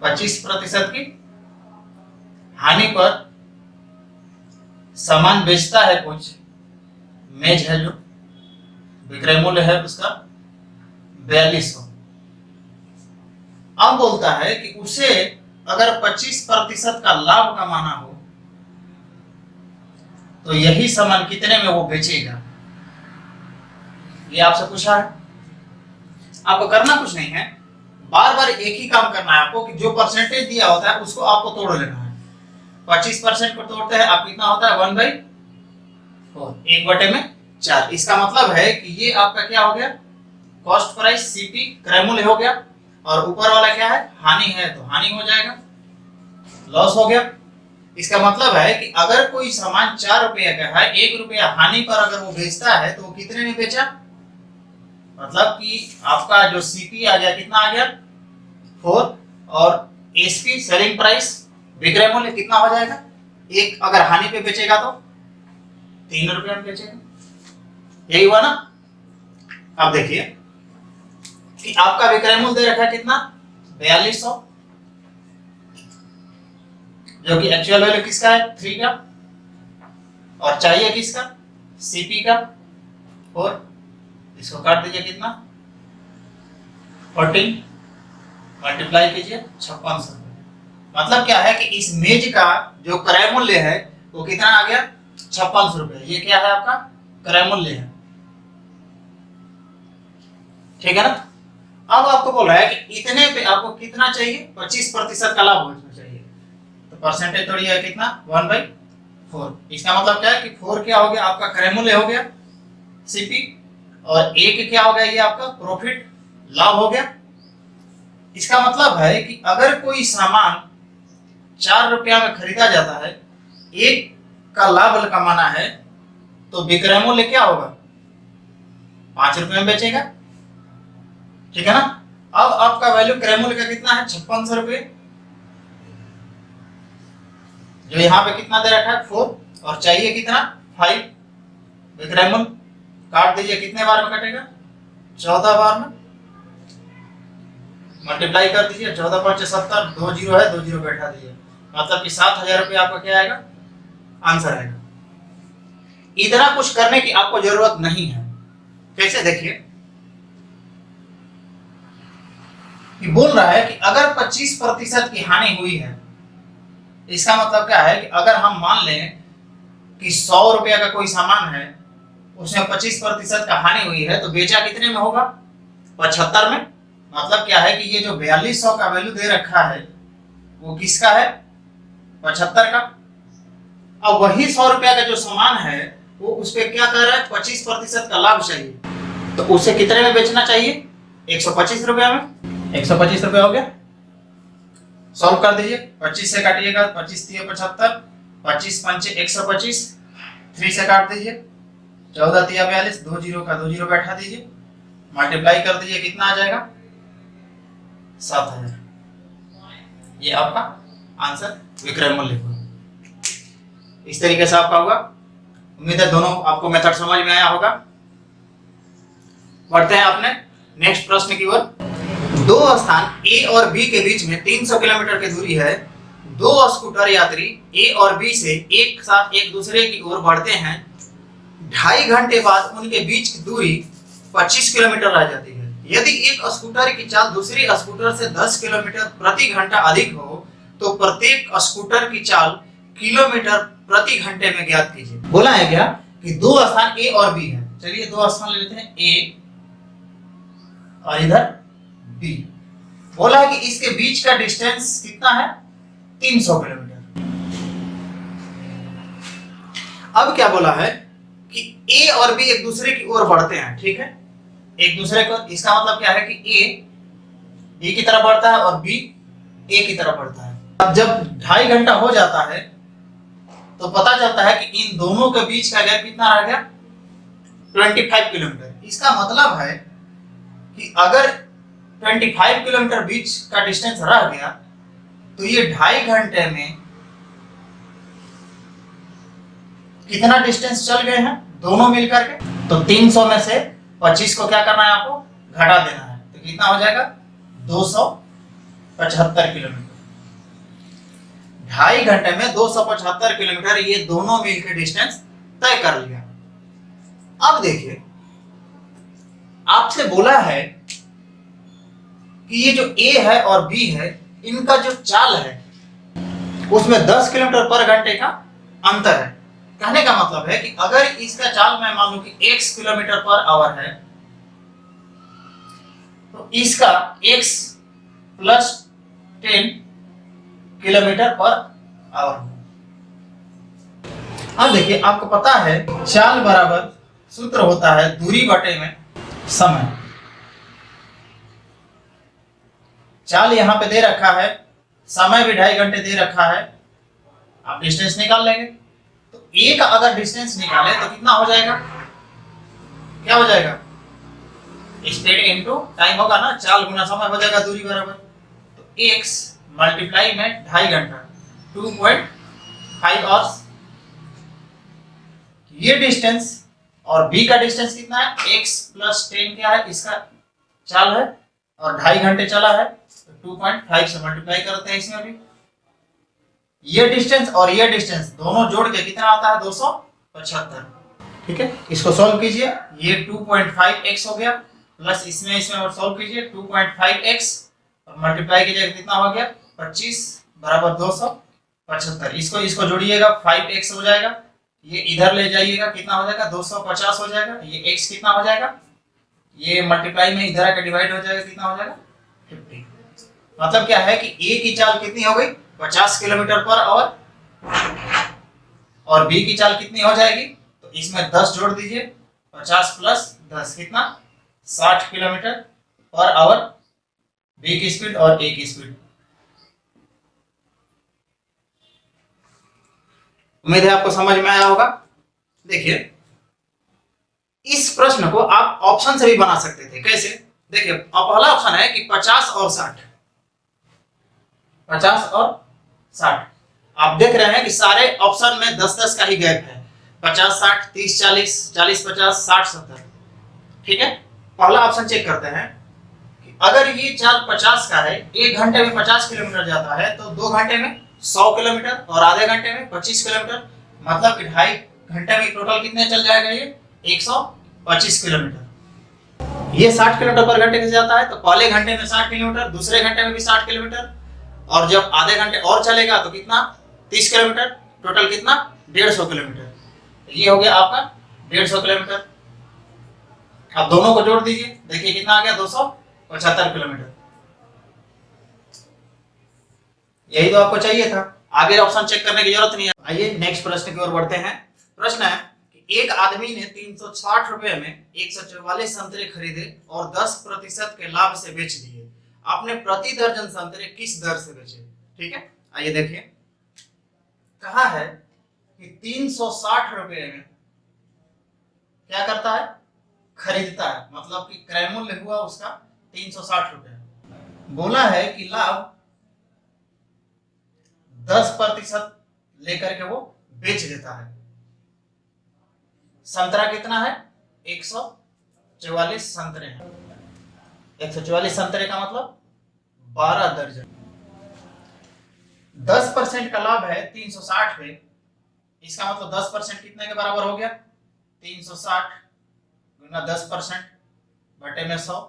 25% की हानि पर सामान बेचता है, कुछ मेज है जो विक्रय मूल्य है उसका 4200। अब बोलता है कि उसे अगर 25% का लाभ कमाना हो तो यही सामान कितने में वो बेचेगा, ये आपसे पूछा है। आपको करना कुछ नहीं है, बार बार एक ही काम करना है आपको कि जो परसेंटेज दिया होता है उसको आपको तोड़ लेना है। 25% को तोड़ते हैं आप, कितना होता है 1/4, 1/4। इसका मतलब है कि ये आपका क्या हो गया कॉस्ट प्राइस CP क्रय मूल्य हो गया, और ऊपर वाला क्या है हानि है, तो हानि हो जाएगा, लॉस हो गया। इसका मतलब है कि अगर कोई सामान 4 रुपये का है, 1 रुपया हानि पर अगर वो बेचता है तो वो कितने में बेचा, मतलब कि आपका जो CP आ गया कितना आ गया 4, और SP सेलिंग प्राइस विक्रय मूल्य कितना हो जाएगा, एक अगर हानि पे बेचेगा तो 3 रुपया में बेचेगा, यही हुआ ना। अब देखिए कि आपका विक्रय मूल्य दे रखा है कितना 4200, जो कि एक्चुअल वैल्यू किसका है 3 का, और चाहिए किसका CP का 4, इसको काट दीजिए कितना 14, मल्टीप्लाई कीजिए 5600। मतलब क्या है कि इस मेज का जो क्रय मूल्य है वो कितना आ गया 5600 रुपये। ये क्या है आपका क्रय मूल्य है। ठीक है ना। अब आपको बोल रहा है कि इतने पे आपको कितना चाहिए, 25% का लाभ होना चाहिए। तो परसेंटेज थोड़ी है कितना, 1/4। इसका मतलब क्या है कि 4 क्या हो गया, आपका क्रय मूल्य हो गया सीपी, और 1 क्या हो गया, ये आपका प्रॉफिट, लाभ हो गया। इसका मतलब है कि अगर कोई सामान 4 रुपया में खरीदा जाता है, 1 का लाभ कमाना है, तो विक्रय मूल्य क्या होगा, 5 रुपये में बेचेगा। ठीक है ना। अब आपका वैल्यू क्रय मूल्य का कितना है, 5600 रुपये, जो यहाँ पे कितना दे रखा है 4, और चाहिए कितना 5। विक्रय मूल्य काट दीजिए, कितने बार में कटेगा, 14 बार में, मल्टीप्लाई कर दीजिए, 14 5 70, 2 जीरो है, 2 जीरो बैठा दीजिए, मतलब कि 7000 रुपये आपका क्या आएगा, आंसर आएगा। इतना कुछ करने की आपको जरूरत नहीं है। कैसे, देखिए कि बोल रहा है कि अगर 25% की हानि हुई है, इसका मतलब क्या है कि अगर हम मान लें कि 100 रुपया का कोई सामान है, उसमें 25% का हानि हुई है, तो बेचा कितने में होगा, 75 में। मतलब क्या है कि ये जो 4200 का वैल्यू दे रखा है वो किसका है, 75 का। अब वही 100 रुपया का जो सामान है वो उस पर क्या कर रहा है, 25% का लाभ चाहिए, तो उसे कितने में बेचना चाहिए, 125 रुपया में। 125 रुपया हो गया। सॉल्व कर दीजिए, 25 से काटिएगा, 25 3 75, 25 5 125, 3 से काट दीजिए, 14 3 42, 2 जीरो का 2 जीरो बैठा दीजिए, मल्टीप्लाई कर दीजिए, कितना आ जाएगा, 7000। ये आपका आंसर विक्रय मूल्य को। इस तरीके से आपका होगा। उम्मीद है दोनों आपको मेथड समझ में आया होगा। बढ़ते हैं अपने नेक्स्ट प्रश्न की ओर। दो स्थान ए और बी के बीच में 300 किलोमीटर की दूरी है। दो स्कूटर यात्री ए और बी से एक साथ एक दूसरे की ओर बढ़ते हैं। 2.5 घंटे बाद उनके बीच की दूरी 25 किलोमीटर रह जाती है। यदि एक स्कूटर की चाल दूसरी स्कूटर से 10 किलोमीटर प्रति घंटा अधिक हो तो प्रत्येक स्कूटर की चाल किलोमीटर प्रति घंटे में ज्ञात कीजिए। बोला है क्या कि दो स्थान ए और बी है। चलिए दो स्थान ले लेते हैं, ए और इधर बी। बोला है कि इसके बीच का डिस्टेंस कितना है, 300 किलोमीटर। अब क्या बोला है कि ए और बी एक दूसरे की ओर बढ़ते हैं, ठीक है, एक दूसरे को। इसका मतलब क्या है कि ए बी की तरफ बढ़ता है और बी ए की तरफ बढ़ता है। अब जब 2.5 घंटा हो जाता है तो पता चलता है कि इन दोनों के बीच का गैप कितना रह गया, 25 किलोमीटर। इसका मतलब है कि अगर 25 किलोमीटर बीच का डिस्टेंस रह गया तो ये 2.5 घंटे में कितना डिस्टेंस चल गए हैं दोनों मिलकर के। तो 300 में से 25 को क्या करना है, आपको घटा देना है, तो कितना हो जाएगा, 275 किलोमीटर। 2.5 घंटे में 275 किलोमीटर ये दोनों मिलकर डिस्टेंस तय कर लिया। अब देखिए आपसे बोला है कि ये जो ए है और बी है, इनका जो चाल है उसमें 10 किलोमीटर पर घंटे का अंतर है। कहने का मतलब है कि अगर इसका चाल मैं मान लूं कि x किलोमीटर पर आवर है तो इसका x plus 10 kilometre per hour. अब देखिए आपको पता है चाल बराबर सूत्र होता है दूरी बटे में समय। चाल यहां पे दे रखा है, समय भी 2.5 घंटे दे रखा है, आप डिस्टेंस निकाल लेंगे। तो ए का अगर डिस्टेंस निकाले तो कितना हो जाएगा, क्या हो जाएगा, स्पीड इनटू टाइम होगा ना, चाल गुना समय हो जाएगा दूरी बराबर। तो x मल्टीप्लाई में 2.5 घंटा 2.5 आवर्स, ये डिस्टेंस और b का डिस्टेंस कितना है, x प्लस 10 क्या है, इसका चाल है और 2.5 घंटे चला है, तो 2.5 से मल्टीप्लाई करते हैं इसमें भी। ये डिस्टेंस और ये डिस्टेंस दोनों जोड़ के कितना आता है, 275। ठीक है, इसको सॉल्व कीजिए, ये 2.5x हो गया, प्लस इसमें और सॉल्व कीजिए 2.5x और मल्टीप्लाई कीजिए, कितना हो गया 25 बराबर 275। इसको जोड़िएगा 5x हो जाएगा, ये इधर ले जाइएगा कितना हो जाएगा 250 हो जाएगा, ये x कितना हो जाएगा, ये मल्टीप्लाई में इधर आकर डिवाइड हो जाएगा, कितना हो जाएगा 50। मतलब क्या है कि ए की चाल कितनी हो गई 50 किलोमीटर पर आवर, और बी की चाल कितनी हो जाएगी, तो इसमें 10 जोड़ दीजिए, 50 प्लस 10 कितना 60 किलोमीटर पर आवर बी की स्पीड और ए की स्पीड। उम्मीद है आपको समझ में आया होगा। देखिए इस प्रश्न को आप ऑप्शन से भी बना सकते थे। कैसे? देखिए पहला ऑप्शन है कि 50 और 60, 50 और 60। आप देख रहे हैं कि सारे ऑप्शन में 10-10 का ही गैप है, 50 60 30 40 40 50 60 70। ठीक है, पहला ऑप्शन चेक करते हैं कि अगर ये चाल 50 का है, 1 घंटे में 50 किलोमीटर जाता है, तो 2 घंटे में 100 किलोमीटर और आधे घंटे में 25 किलोमीटर, मतलब कि 2.5 घंटे में टोटल कितने चल जाएगा, ये 125 किलोमीटर। ये 60 किलोमीटर पर घंटे से जाता है, तो पहले घंटे में 60 किलोमीटर, दूसरे घंटे में भी 60 किलोमीटर, और जब आधे घंटे और चलेगा तो कितना 30 किलोमीटर, टोटल कितना 150 किलोमीटर। ये हो गया आपका 150 किलोमीटर। अब दोनों को जोड़ दीजिए, देखिए कितना आ गया 275 किलोमीटर। यही तो आपको चाहिए था, आगे ऑप्शन चेक करने की जरूरत नहीं है। आइए नेक्स्ट प्रश्न की ओर बढ़ते हैं। प्रश्न है कि एक आदमी ने 360 रुपए में 144 संतरे खरीदे और 10% के लाभ से बेच दिए। आपने प्रति दर्जन संतरे किस दर से बेचे? ठीक है, आइए देखिए। कहा है कि 360 रुपए में क्या करता है, खरीदता है, मतलब कि क्रय मूल्य हुआ उसका 360 रुपए। बोला है कि लाभ 10% लेकर के वो बेच देता है। संतरा कितना है, 144 संतरे हैं। 144 संतरे का मतलब 12 दर्जन। 10% का लाभ है 360 पे, इसका मतलब 10% कितने के बराबर हो गया, 360 गुना 10% बटे में 100,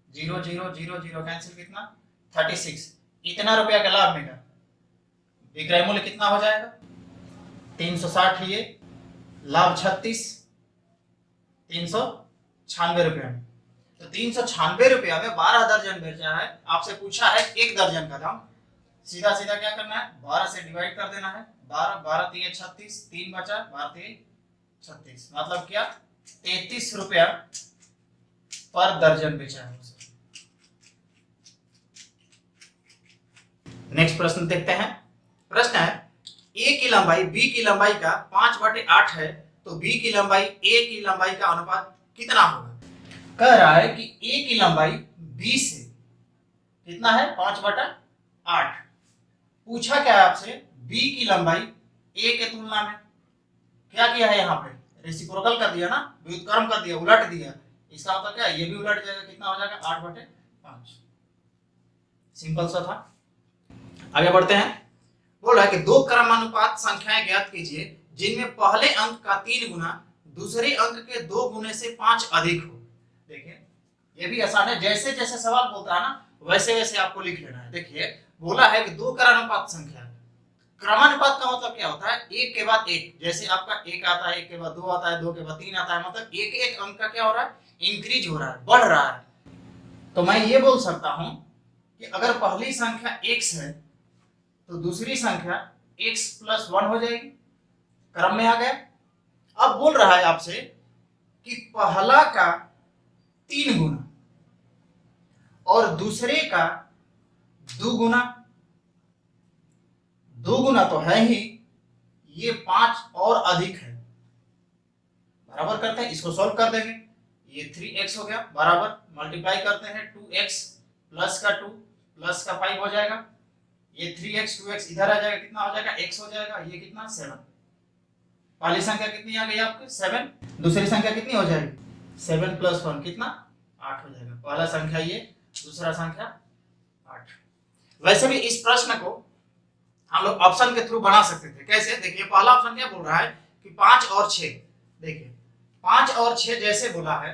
0 0 0 0 कैंसिल, कितना 36। इतना रुपया का लाभ मिला, विक्रय मूल्य कितना हो जाएगा 360, ये लाभ 36, 396 रुपया में। तो 396 रुपया में 12 दर्जन बेचा है। आपसे पूछा है एक दर्जन का दाम, सीधा सीधा क्या करना है, 12 से डिवाइड कर देना है। 12 12 3 36, 3 बचा, 12 3 36, मतलब क्या 33 रुपया पर दर्जन बेचा है उसे। नेक्स्ट प्रश्न देखते हैं। प्रश्न है ए की लंबाई बी की लंबाई का 5/8 है, तो बी की लंबाई ए की लंबाई का अनुपात कितना होगा? कह रहा है कि ए की लंबाई बी से कितना है 5/8। पूछा क्या है आपसे, बी की लंबाई ए के तुलना में। क्या किया है, यहाँ पे रेसिप्रोकल कर दिया ना, व्युत्क्रम कर दिया, उलट दिया। इसका मतलब क्या है, ये भी उलट जाएगा, कितना हो जाएगा 8/5। सिंपल सा था। आगे बढ़ते हैं। बोल रहा है कि दो क्रमानुपात संख्याएं ज्ञात कीजिए जिनमें पहले अंक का 3 गुना दूसरे अंक के 2 गुने से 5 अधिक हो। देखिए ये भी आसान है, जैसे जैसे सवाल बोलता है ना वैसे वैसे आपको लिख लेना है। देखिए बोला है कि दो क्रमानुपात संख्या। क्रमानुपात का मतलब क्या होता है, एक के बाद एक। जैसे आपका एक आता है, एक के बाद दो आता है, दो के बाद 3 आता है, मतलब एक एक अंक का क्या हो रहा है, इंक्रीज हो रहा है, बढ़ रहा है। तो मैं ये बोल सकता हूं कि अगर पहली संख्या x है तो दूसरी संख्या x + 1 हो जाएगी, क्रम में आ गया। अब बोल रहा है आपसे कि पहला का 3 गुना और दूसरे का 2 गुना। 2 गुना तो है ही, ये 5 और अधिक है। बराबर करते हैं, इसको सॉल्व कर देंगे। ये 3x हो गया, बराबर मल्टीप्लाई करते हैं 2x प्लस का 2 प्लस का 5 हो जाएगा। ये 3x 2x इधर आ जाएगा, कितना हो जाएगा x हो जाएगा। ये कितना 7। पहली संख्या कितनी आ गई आपकी 7, दूसरी संख्या कितनी हो जाएगी 7 + 1 कितना 8 हो जाएगा। पहला संख्या ये, दूसरा संख्या 8। वैसे भी इस प्रश्न को हम लोग ऑप्शन के थ्रू बना सकते थे। कैसे? देखिए पहला ऑप्शन क्या बोल रहा है कि 5 और 6। देखिए 5 और 6 जैसे बोला है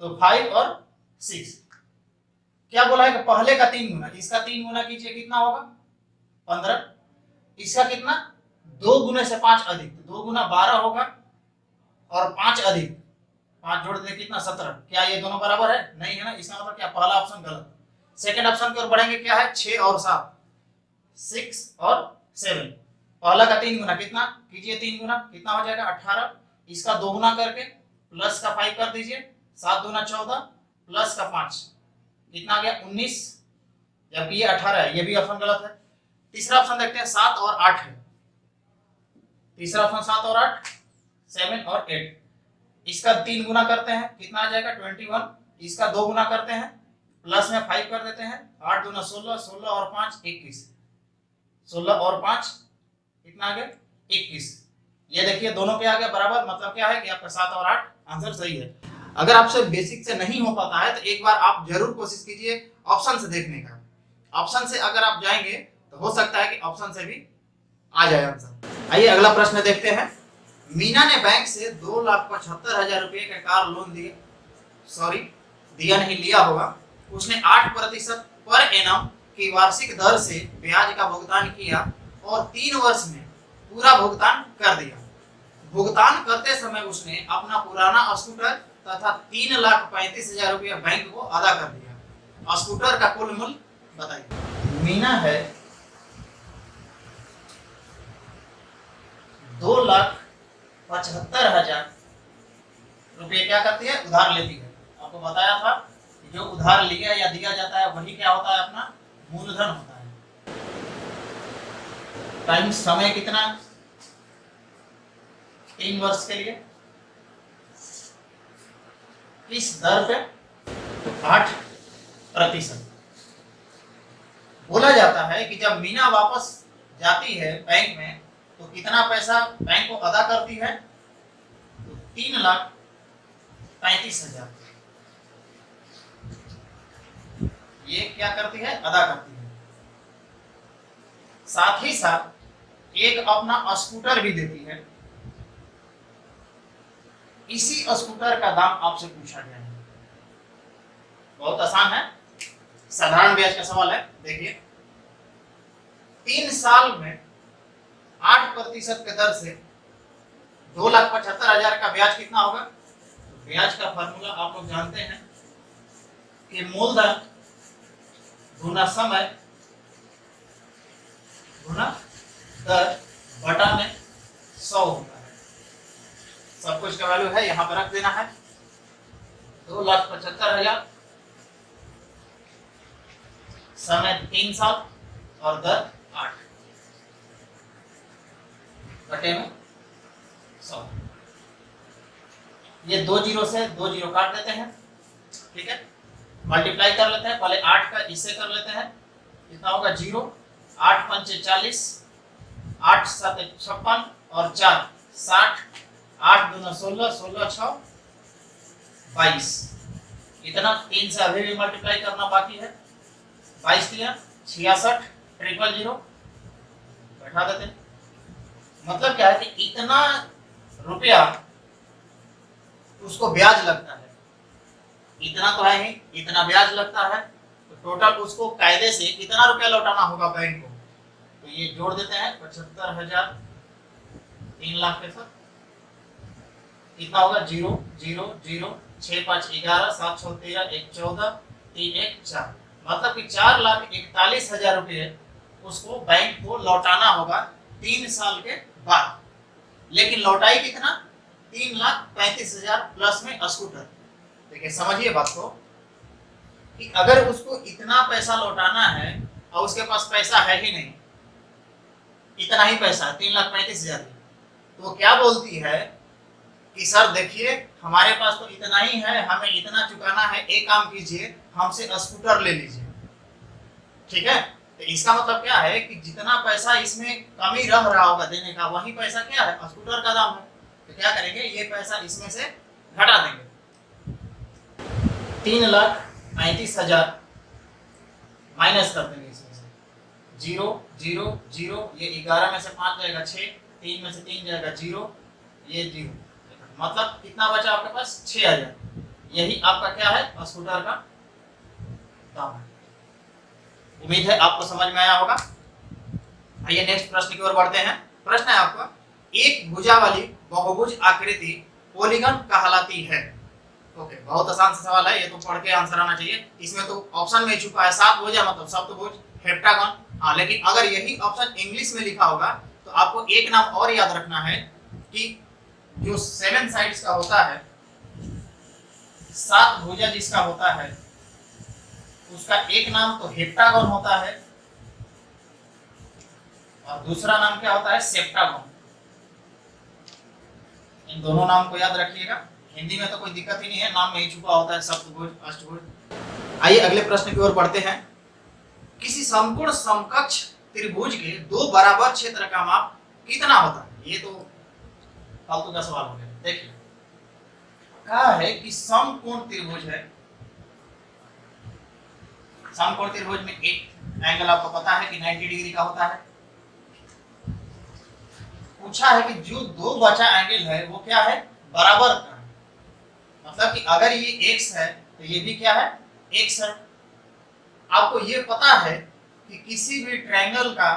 तो 5 और 6। क्या बोला है कि पहले का 3 गुना, इसका 3 गुना कीजिए, कितना होगा 15। इसका कितना 2 गुने से 5 अधिक, 2 गुना 12 होगा और 5 अधिक 5 जोड़ दे कितना 17। क्या ये दोनों बराबर है? नहीं है ना, इसका मतलब क्या पहला ऑप्शन गलत। सेकंड ऑप्शन की ओर बढ़ेंगे, क्या है 6 और 7, 6 और 7। पहला का 3 गुना कितना कीजिए, 3 गुना कितना हो जाएगा 18, इसका 2 गुना करके प्लस का 5 कर दीजिए, 7 दूना 14 प्लस का 5 कितना आ गया 19, जबकि ये 18 है, ये भी ऑप्शन गलत है। तीसरा ऑप्शन देखते हैं 7 और 8 है, तीसरा ऑप्शन 7 और 8, 7 और 8, इसका 3 गुना करते हैं कितना आ जाएगा 21, इसका 2 गुना करते हैं प्लस में 5 कर देते हैं, 8 दूना 16, 16 और 5 21, 16 और 5 कितना आ गया 21। ये देखिए दोनों के आ गए बराबर, मतलब क्या है कि आपका 7 और 8 आंसर सही है। अगर आपसे बेसिक से नहीं हो पाता है तो एक बार आप जरूर कोशिश कीजिए ऑप्शन से देखने का। ऑप्शन से अगर आप जाएंगे तो हो सकता है कि ऑप्शन से भी आ जाए आंसर। आइए अगला प्रश्न देखते हैं। मीना ने बैंक से 2,75,000 रुपए का कार लोन दिया नहीं, लिया होगा। उसने 8% पर एनम की वार्षिक दर से ब्याज का भुगतान किया और 3 वर्ष में पूरा भुगतान कर दिया। भुगतान करते समय उसने अपना पुराना स्कूटर तथा 3,35,000 रुपया बैंक को अदा कर दिया। स्कूटर का कुल मूल्य बताइए। मीना है 2,75,000 रुपये क्या करती है, उधार लेती है। आपको बताया था कि जो उधार लिया या दिया जाता है वही क्या होता है, अपना मूलधन होता है। टाइम समय कितना 3 वर्ष के लिए, किस दर पे 8%। बोला जाता है कि जब मीना वापस जाती है बैंक में तो कितना पैसा बैंक को अदा करती है, तो 3,35,000 ये क्या करती है, अदा करती है। साथ ही साथ एक अपना स्कूटर भी देती है। इसी स्कूटर का दाम आपसे पूछा गया है। बहुत आसान है, साधारण ब्याज का सवाल है। देखिए 3 साल में 8% के दर से 2,75,000 का ब्याज कितना होगा। तो ब्याज का फॉर्मूला आप लोग जानते हैं कि मूलधन गुना समय गुना दर बटा में 100 होता है। सब कुछ का वैल्यू है यहाँ पर रख देना है। 2,75,000 समय 3 साल और दर 8 बटे में 100। ये 2 जीरो से 2 जीरो काट देते हैं, ठीक है। मल्टीप्लाई कर लेते हैं, पहले 8 का इससे कर लेते हैं, कितना होगा 0, 8 पंचे 40, 8 7 56 और 4 60, 8 दूना 16, 16 6 22। इतना 3 से अभी भी मल्टीप्लाई करना बाकी है। 22 दिया 66 000 बैठा देते हैं। मतलब क्या है कि इतना रुपया उसको ब्याज लगता है। इतना तो है ही, इतना ब्याज लगता है, तो टोटल उसको कायदे से कितना रुपया लौटाना होगा बैंक को। तो ये जोड़ देते हैं 75,000 3 लाख के साथ कितना होगा 0 0 0 6 5 11 7 6 13 1 14 3 1 4, मतलब कि 4,41,000 रुपये उसको बैंक को लौटाना होगा 3 साल के बाद। लेकिन लौटाई कितना 3,35,000 प्लस में स्कूटर। देखिए समझिए बात को कि अगर उसको इतना पैसा लौटाना है और उसके पास पैसा है ही नहीं, इतना ही पैसा 3,35,000, तो क्या बोलती है कि सर देखिए हमारे पास तो इतना ही है, हमें इतना चुकाना है, एक काम कीजिए हमसे स्कूटर ले लीजिए, ठीक है। तो इसका मतलब क्या है कि जितना पैसा इसमें कमी रह रहा होगा देने का, वही पैसा क्या है स्कूटर का दाम है। तो क्या करेंगे, ये पैसा इसमें से घटा देंगे। 3,35,000 माइनस कर देंगे इसमें से 0 0 0, ये 11 में से 5 जाएगा 6, 3 में से 3 जाएगा 0, ये 0, मतलब कितना बचा आपके पास 6,000। यही आपका क्या है स्कूटर का दाम है। उम्मीद है आपको समझ में आया होगा। आइए नेक्स्ट प्रश्न की ओर बढ़ते हैं। प्रश्न है आपका, एक भुजा वाली बहुभुज आकृति पॉलीगन कहलाती है। ओके, बहुत आसान सा सवाल है, ये तो पढ़ के आंसर आना चाहिए। इसमें तो ऑप्शन में छुपा है सातभुजा मतलब सप्तभुज, हेप्टागन। हाँ, लेकिन अगर यही ऑप्शन इंग्लिश में लिखा होगा तो आपको एक नाम और याद रखना है कि जो 7 साइड्स का होता है, 7 भुजा जिसका होता है, उसका एक नाम तो हेप्टागन होता है और दूसरा नाम क्या होता है, सेप्टागन। इन दोनों नाम को याद रखिएगा। हिंदी में तो कोई दिक्कत ही नहीं है, नाम में ही छुपा होता है सप्तभुज, अष्टभुज। आइए अगले प्रश्न की ओर बढ़ते हैं। किसी समकोण समकक्ष त्रिभुज के दो बराबर क्षेत्र का माप कितना होता है? ये तो फालतू का सवाल हो गया। देखिए, कहा है कि समकोण त्रिभुज है, समकोण त्रिभुज में एक एंगल आपको पता है कि 90 डिग्री का होता है। पूछा है कि जो दो बचा एंगल है वो क्या है, बराबर का है। मतलब कि अगर ये x है तो ये भी क्या है, x है। आपको ये पता है कि किसी भी ट्रायंगल का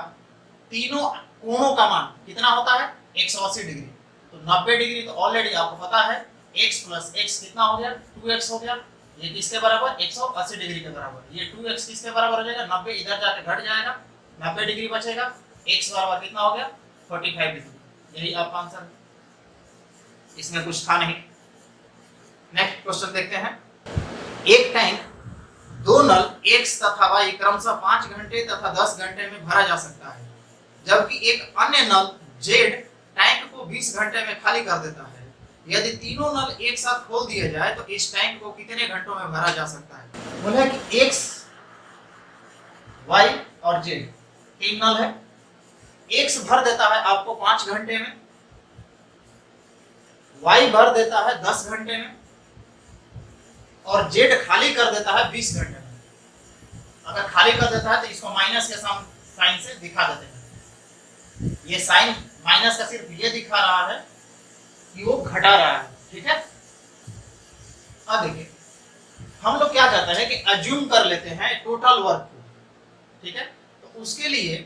तीनों कोणों का मान कितना होता है, 180 डिग्री। तो 90 डिग्री तो ऑलरेडी आपको पता है, x प्लस x कितना हो गया, 2x हो गया। ये किसके बराबर, 180 डिग्री के बराबर। ये 2x किसके बराबर हो जाएगा, 90 इधर जाके घट जाएगा, 90 डिग्री बचेगा। x बराबर कितना हो गया, 45 डिग्री। यही आपका आंसर है, इसमें कुछ था नहीं। नेक्स्ट क्वेश्चन देखते हैं। एक टैंक दो नल x तथा y क्रमशः 5 घंटे तथा 10 घंटे में भरा जा सकता है, जबकि एक अन्य नल z टैंक को 20 घंटे में खाली कर देता है। यदि तीनों नल एक साथ खोल दिए जाए तो इस टैंक को कितने घंटों में भरा जा सकता है? बोला है कि x, y और z तीन नल है। x भर देता है आपको 5 घंटे में, y भर देता है 10 घंटे में और z खाली कर देता है 20 घंटे में। अगर खाली कर देता है तो इसको माइनस के साइन से दिखा देते हैं। ये साइन माइनस का सिर्फ ये दिखा रहा है कि वो घटा रहा है, ठीक है। अब देखिए, हम लोग क्या करते हैं कि अज्यूम कर लेते हैं टोटल वर्क को, ठीक है। तो उसके लिए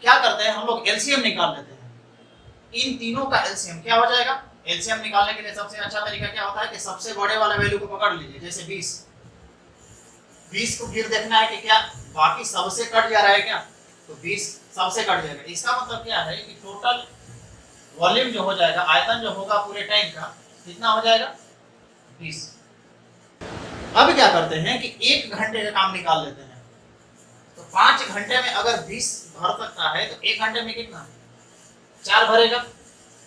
क्या करते हैं, हम लोग एलसीएम निकाल लेते हैं। इन तीनों का एलसीएम क्या हो जाएगा? एलसीएम निकालने के लिए सबसे अच्छा तरीका क्या होता है कि सबसे बड़े वाले वैल्यू को पकड़ लीजिए। जैसे 20 को फिर देखना है कि क्या बाकी सबसे कट जा रहा है क्या, तो 20 सबसे कट जाएगा। इसका मतलब क्या है कि टोटल वॉल्यूम जो हो जाएगा, आयतन जो होगा पूरे टैंक का, कितना हो जाएगा, 20। अब क्या करते हैं कि 1 घंटे का काम निकाल लेते हैं। तो 5 घंटे में अगर 20 भर सकता है तो 1 घंटे में कितना, 4 भरेगा।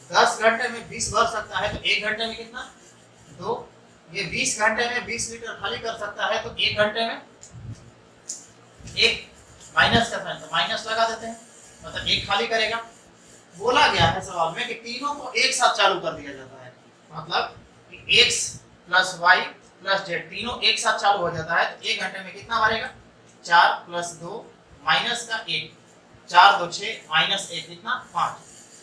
10 घंटे में 20 भर सकता है तो 1 घंटे में कितना, 2। ये 20 घंटे में 20 लीटर खाली कर सकता है तो 1 घंटे में 1 माइनस का साइन, तो माइनस लगा देते हैं, मतलब 1 खाली करेगा। बोला गया है सवाल में कि तीनों को एक साथ चालू कर दिया जाता है, मतलब कि x plus y plus z तीनों एक साथ चालू हो जाता है। तो 1 घंटे में कितना भरेगा, 4 प्लस 2 माइनस का 1, 4 2 6 माइनस 1 कितना, 5।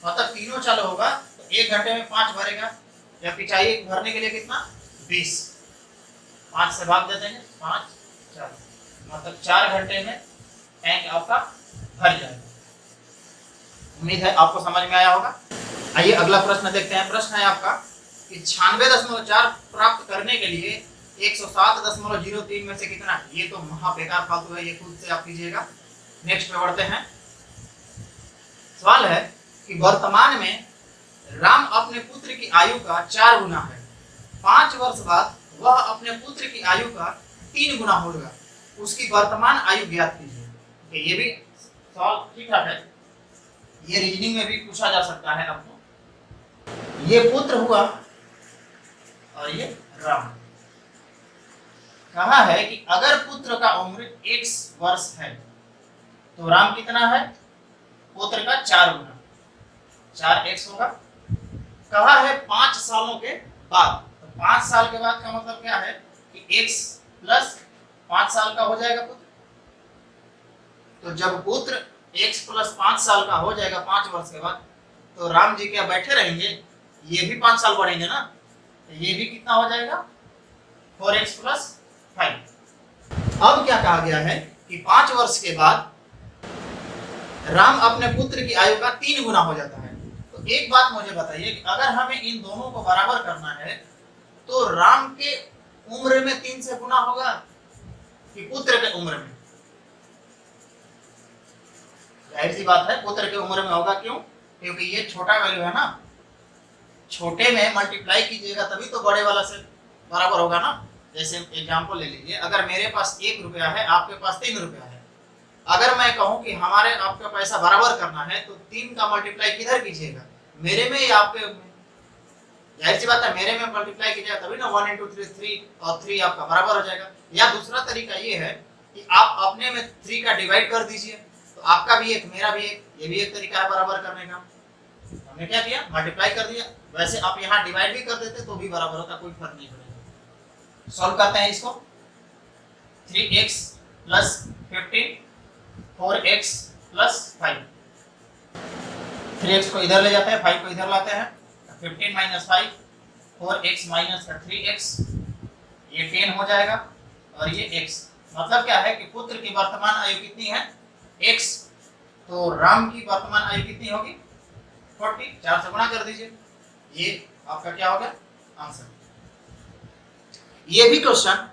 मतलब तीनों चालू होगा तो 1 घंटे में 5 भरेगा, जबकि चाहिए भरने के लिए कितना, 20। 5 से भाग देते हैं, 5 4, मतलब 4 घंटे में टैंक आपका भर जाएगा। उम्मीद है आपको समझ में आया होगा। आइए अगला प्रश्न देखते हैं। प्रश्न है आपका कि 96.4 प्राप्त करने के लिए 107.03 में से कितना है? ये तो महा बेकार फालतू है, ये खुद से आप कीजिएगा। नेक्स्ट पे बढ़ते हैं। सवाल है कि वर्तमान में राम अपने पुत्र की आयु का 4 गुना है। 5 वर्ष बाद वह अपने पुत्र की आयु का 3 गुना होगा। उसकी वर्तमान आयु ज्ञात कीजिए। ये भी सवाल ठीक ठाक है, ये रीजनिंग में भी पूछा जा सकता है आपको। ये पुत्र हुआ और ये राम। कहा है कि अगर पुत्र का उम्र x वर्ष है तो राम कितना है, पुत्र का 4 गुना, 4x होगा। कहा है 5 सालों के बाद, तो 5 साल के बाद का मतलब क्या है कि x प्लस 5 साल का हो जाएगा पुत्र। तो जब पुत्र x प्लस 5 साल का हो जाएगा 5 वर्ष के बाद, तो राम जी क्या बैठे रहेंगे, ये भी 5 साल बढ़ेंगे ना, तो ये भी कितना हो जाएगा, 4x प्लस 5। अब क्या कहा गया है कि 5 वर्ष के बाद राम अपने पुत्र की आयु का 3 गुना हो जाता है। तो एक बात मुझे बताइए कि अगर हमें इन दोनों को बराबर करना है तो राम के उम्र में 3 से गुना होगा कि पुत्र के उम्र में? जाहिर सी बात है पुत्र के उम्र में होगा। क्यों? क्योंकि ये छोटा वैल्यू है ना, छोटे में मल्टीप्लाई कीजिएगा तभी तो बड़े वाला से बराबर होगा ना। जैसे एग्जांपल ले लीजिए, अगर मेरे पास 1 रुपया है, आपके पास 3 रुपया है, अगर मैं कहूं कि हमारे आपका पैसा बराबर करना है तो 3 का मल्टीप्लाई किधर कीजिएगा? मेरे में या आपके में? जाहिर सी बात है मेरे में मल्टीप्लाई कीजिएगा तभी ना 1 into 3 3 और 3 आपका बराबर हो जाएगा। या दूसरा तरीका ये है कि आप अपने में 3 का डिवाइड कर दीजिए, तो आपका भी 1 मेरा भी 1, ये भी एक तरीका है बराबर करने का। हमने क्या किया? मल्टीप्लाई कर दिया। वैसे आप यहाँ डिवाइड भी कर देते तो भी बराबर होता, कोई फर्क नहीं पड़ेगा। सॉल्व करते हैं इसको। 3x + 15 4x + 5। 3x को इधर ले जाते हैं, 5 को इधर लाते हैं। 15 - 5 4x - 3x, ये 10 हो जाएगा और ये x। मतलब क्या है कि पुत्र की वर्तमान आयु कितनी है? x। तो राम की वर्तमान आयु कितनी होगी? 40। 4 से गुणा कर दीजिए, ये आपका क्या हो गया? आंसर। ये भी क्वेश्चन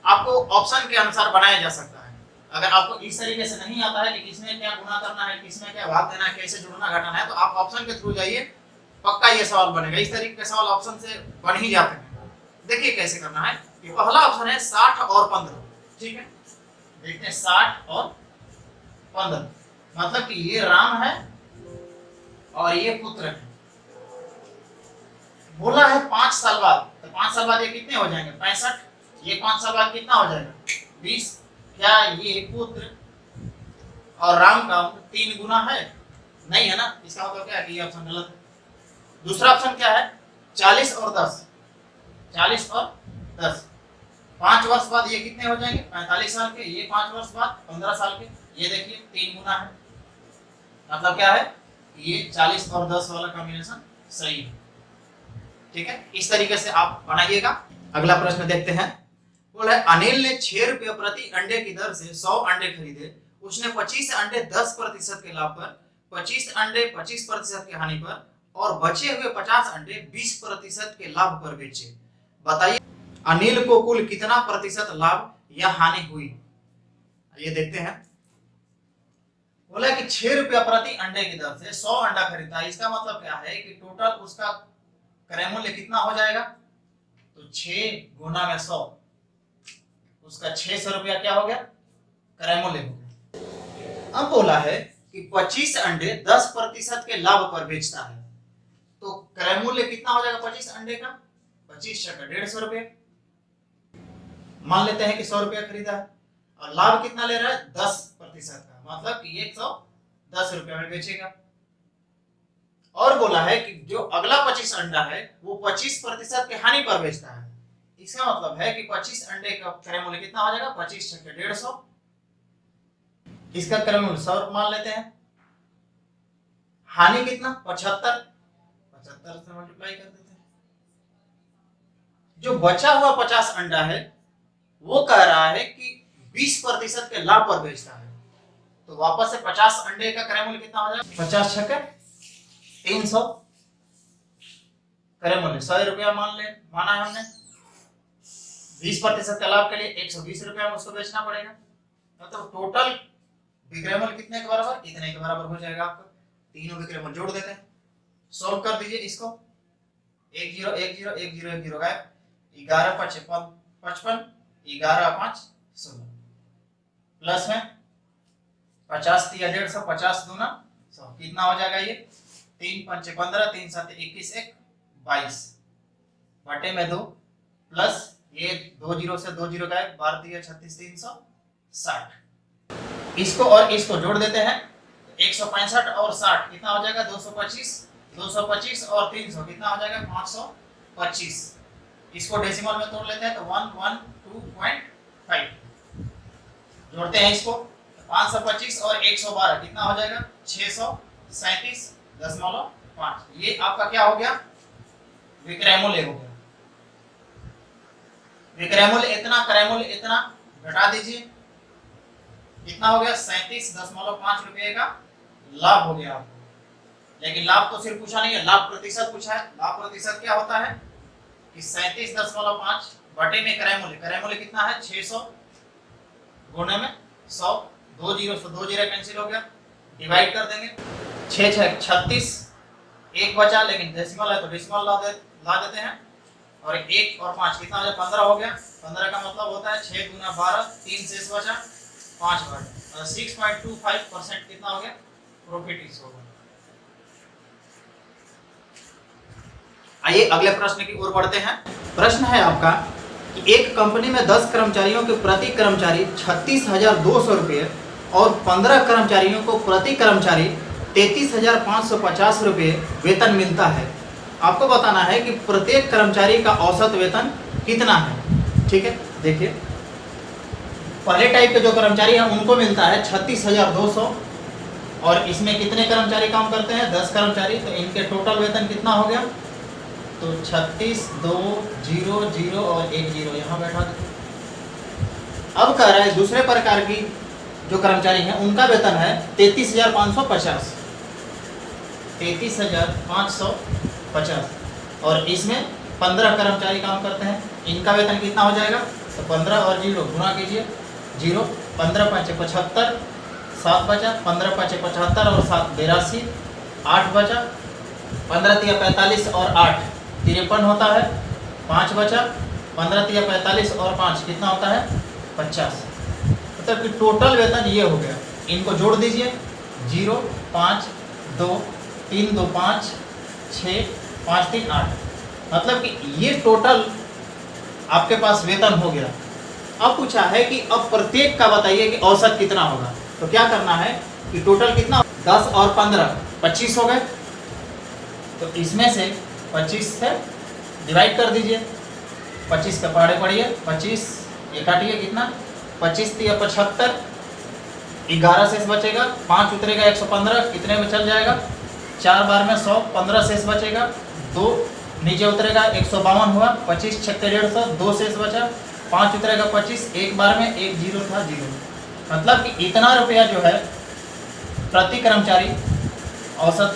आपको ऑप्शन के अनुसार बनाया जा सकता है। अगर आपको इस तरीके से नहीं आता है कि किसमें क्या गुणा करना है, किसमें क्या भाग देना है, कैसे जोड़ना घटाना है, तो आप ऑप्शन के थ्रू जाइए, पक्का ये सवाल बनेगा। इस तरीके के सवाल ऑप्शन से बन ही जाते हैं। देखिए कैसे करना है। ये पहला ऑप्शन है 60 और 15। ठीक है, देखते हैं 60 और 15। मतलब कि ये राम है और ये पुत्र है। बोला है 5 साल बाद, तो 5 साल बाद ये कितने हो जाएंगे? 65। ये 5 साल बाद कितना हो जाएगा? 20। क्या ये पुत्र और राम का 3 गुना है? नहीं है ना। इसका मतलब क्या है कि ये ऑप्शन गलत है। दूसरा ऑप्शन क्या है? 40 और 10। 40 और 10, 5 वर्ष बाद ये कितने हो जाएंगे? 45 साल के। ये 5 वर्ष बाद 15 साल के। ये देखिए 3 गुना है। मतलब क्या है? ये 40 और 10 वाला कॉम्बिनेशन सही है। ठीक है, इस तरीके से आप बनाइएगा। अगला प्रश्न देखते हैं। बोला है अनिल ने 6 रुपये प्रति अंडे की दर से 100 अंडे खरीदे। उसने 25 अंडे 10% के लाभ पर, 25 अंडे 25% की हानि पर और बचे हुए 50 अंडे 20% के लाभ पर बेचे। बताइए अनिल को कुल कितना प्रतिशत लाभ या हानि हुई? ये देखते हैं। बोला कि 6 रुपया प्रति अंडे की दर से 100 अंडा खरीदता है। इसका मतलब क्या है कि टोटल उसका क्रय मूल्य कितना हो जाएगा? तो 6 गुना में 100, उसका 600 रुपया क्या हो गया? क्रय मूल्य हो गया। अब बोला है कि 25 अंडे 10% के लाभ पर बेचता है, तो क्रय मूल्य कितना हो जाएगा 25 अंडे का? 25 × 150 रुपये। मान लेते हैं कि 100 रुपया खरीदा है और लाभ कितना ले रहा है? 10% का, मतलब कि 110 रुपया में बेचेगा। और बोला है कि जो अगला 25 अंडा है वो 25% के हानि पर बेचता है। इसका मतलब है कि 25 अंडे का क्रय मूल्य कितना हो जाएगा? 25 × 150। इसका क्रय मूल्य 100 मान लेते हैं। हानि कितना? 75 से मल्टीप्लाई कर देते हैं। जो बचा हुआ 50 अंडा है वो कह रहा है कि 20% के लाभ पर बेचता है, तो वापस से 50 अंडे का क्रय मूल्य कितना हो जाएगा? 50 × 300। क्रय मूल्य 100 रुपया माना है हमने। 20% के लाभ के लिए 120 रुपया में उसको बेचना पड़ेगा। मतलब टोटल विक्रय मूल्य कितने के बराबर? इतने के बराबर हो जाएगा आपका। तीनों विक्रय मूल्य जोड़ देते हैं, सॉल्व कर दीजिए इसको। 1 0 1 0 1 0 1 0 गायब। 11 5 55, 11 5 16, प्लस में 50 × 150, 50 दूना 100, कितना हो जाएगा? ये 3 5 15, 3 7 21, 1 22 बटे में 2, प्लस ये 2 0 से 2 0 गायब, 12 36 360। इसको और इसको जोड़ देते हैं। 165 और 60 कितना हो जाएगा? 225। 225 और 300 कितना हो जाएगा? 525। इसको डेसिमल में तोड़ लेते हैं तो 112.5। जोड़ते हैं इसको। 525 और 112 कितना हो जाएगा? 637.5। ये आपका क्या हो गया? विक्रय मूल्य हो गया। विक्रय मूल्य इतना, क्रय मूल्य इतना, घटा दीजिए, कितना हो गया? 37.5 रुपये का लाभ हो गया आपको। लेकिन लाभ तो सिर्फ पूछा नहीं है, लाभ प्रतिशत पूछा है। लाभ प्रतिशत क्या होता है कि 37.5 बटे में क्रय मूल्य कितना है 600 गुणे में 100, 2 जीरो से 2 जीरो कैंसिल हो गया, डिवाइड कर देंगे 6 6 36, एक बचा लेकिन डेसिमल है तो डेसिमल ला देते हैं, और 1 और 5 कितना हो गया 15 हो गया। 15 का मतलब होता है 6 गुना 12, 3 शेष बचा 5 बचा, 6.25% कितना हो गया प्रॉफिट इस होगा। आइए अगले प्रश्न की ओर बढ़ते हैं। प्रश्न है आपका कि एक कंपनी में 10 कर्मचारियों के प्रति कर्मचारी 36,200 रुपये और 15 कर्मचारियों को प्रति कर्मचारी 33,550 रुपये वेतन मिलता है। आपको बताना है कि प्रत्येक कर्मचारी का औसत वेतन कितना है। ठीक है, देखिए पहले टाइप के जो कर्मचारी हैं उनको मिलता है 36,200, और इसमें कितने कर्मचारी काम करते हैं 10 कर्मचारी, तो इनके टोटल वेतन कितना हो गया, तो 36, 2, 0, 0 और 1 0 यहाँ बैठा देते। अब कह रहा है दूसरे प्रकार की जो कर्मचारी हैं उनका वेतन है 33,550, 33,550, और इसमें 15 कर्मचारी काम करते हैं, इनका वेतन कितना हो जाएगा, तो 15 और 0 गुना कीजिए, 0, 15 5 75, 7 बचा, 15 5 75 और 7 82, 8 बचा, 15 3 45 और 8 53 होता है, 5 बचा, 15 3 45 और 5 कितना होता है 50। मतलब कि टोटल वेतन ये हो गया। इनको जोड़ दीजिए, 0 5 2 3 2 5 6 5 3 8, मतलब कि ये टोटल आपके पास वेतन हो गया। अब पूछा है कि अब प्रत्येक का बताइए कि औसत कितना होगा। तो क्या करना है कि टोटल कितना 10 और 15 25 हो गए, तो इसमें से 25 से डिवाइड कर दीजिए, 25 का पहाड़े पढ़िए, 25 ये काटिए कितना 25 3 75, 11 शेष बचेगा, 5 उतरेगा 115, कितने में चल जाएगा 4 बार में 100, 15 शेष बचेगा, 2 नीचे उतरेगा 152 हुआ, 25 6 150, 2 शेष बचा, 5 उतरेगा 25, एक बार में 1 0 था 0। मतलब कि इतना रुपया जो है प्रति कर्मचारी औसत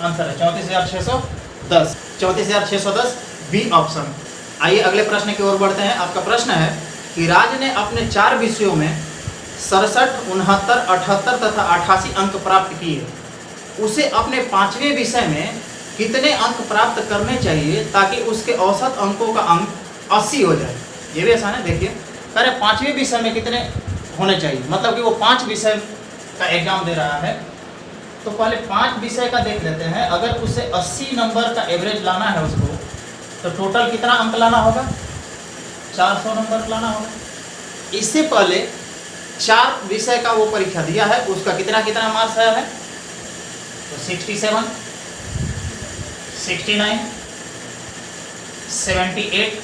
आंसर है 34,610, 34,610 बी ऑप्शन। आइए अगले प्रश्न की ओर बढ़ते हैं। आपका प्रश्न है कि राज ने अपने 4 विषयों में 67, 69, 78 तथा 88 अंक प्राप्त किए। उसे अपने 5वें विषय में कितने अंक प्राप्त करने चाहिए ताकि उसके औसत अंकों का अंक 80 हो जाए। ये भी आसान है, देखिए कह रहे 5वें विषय में कितने होने चाहिए, मतलब कि वो 5 विषय का एग्जाम दे रहा है। तो पहले 5 विषय का देख लेते हैं। अगर उसे 80 नंबर का एवरेज लाना है उसको, तो टोटल कितना अंक लाना होगा 400 नंबर लाना होगा। इससे पहले 4 विषय का वो परीक्षा दिया है, उसका कितना कितना मार्क्स आया है, तो 67, 69, 78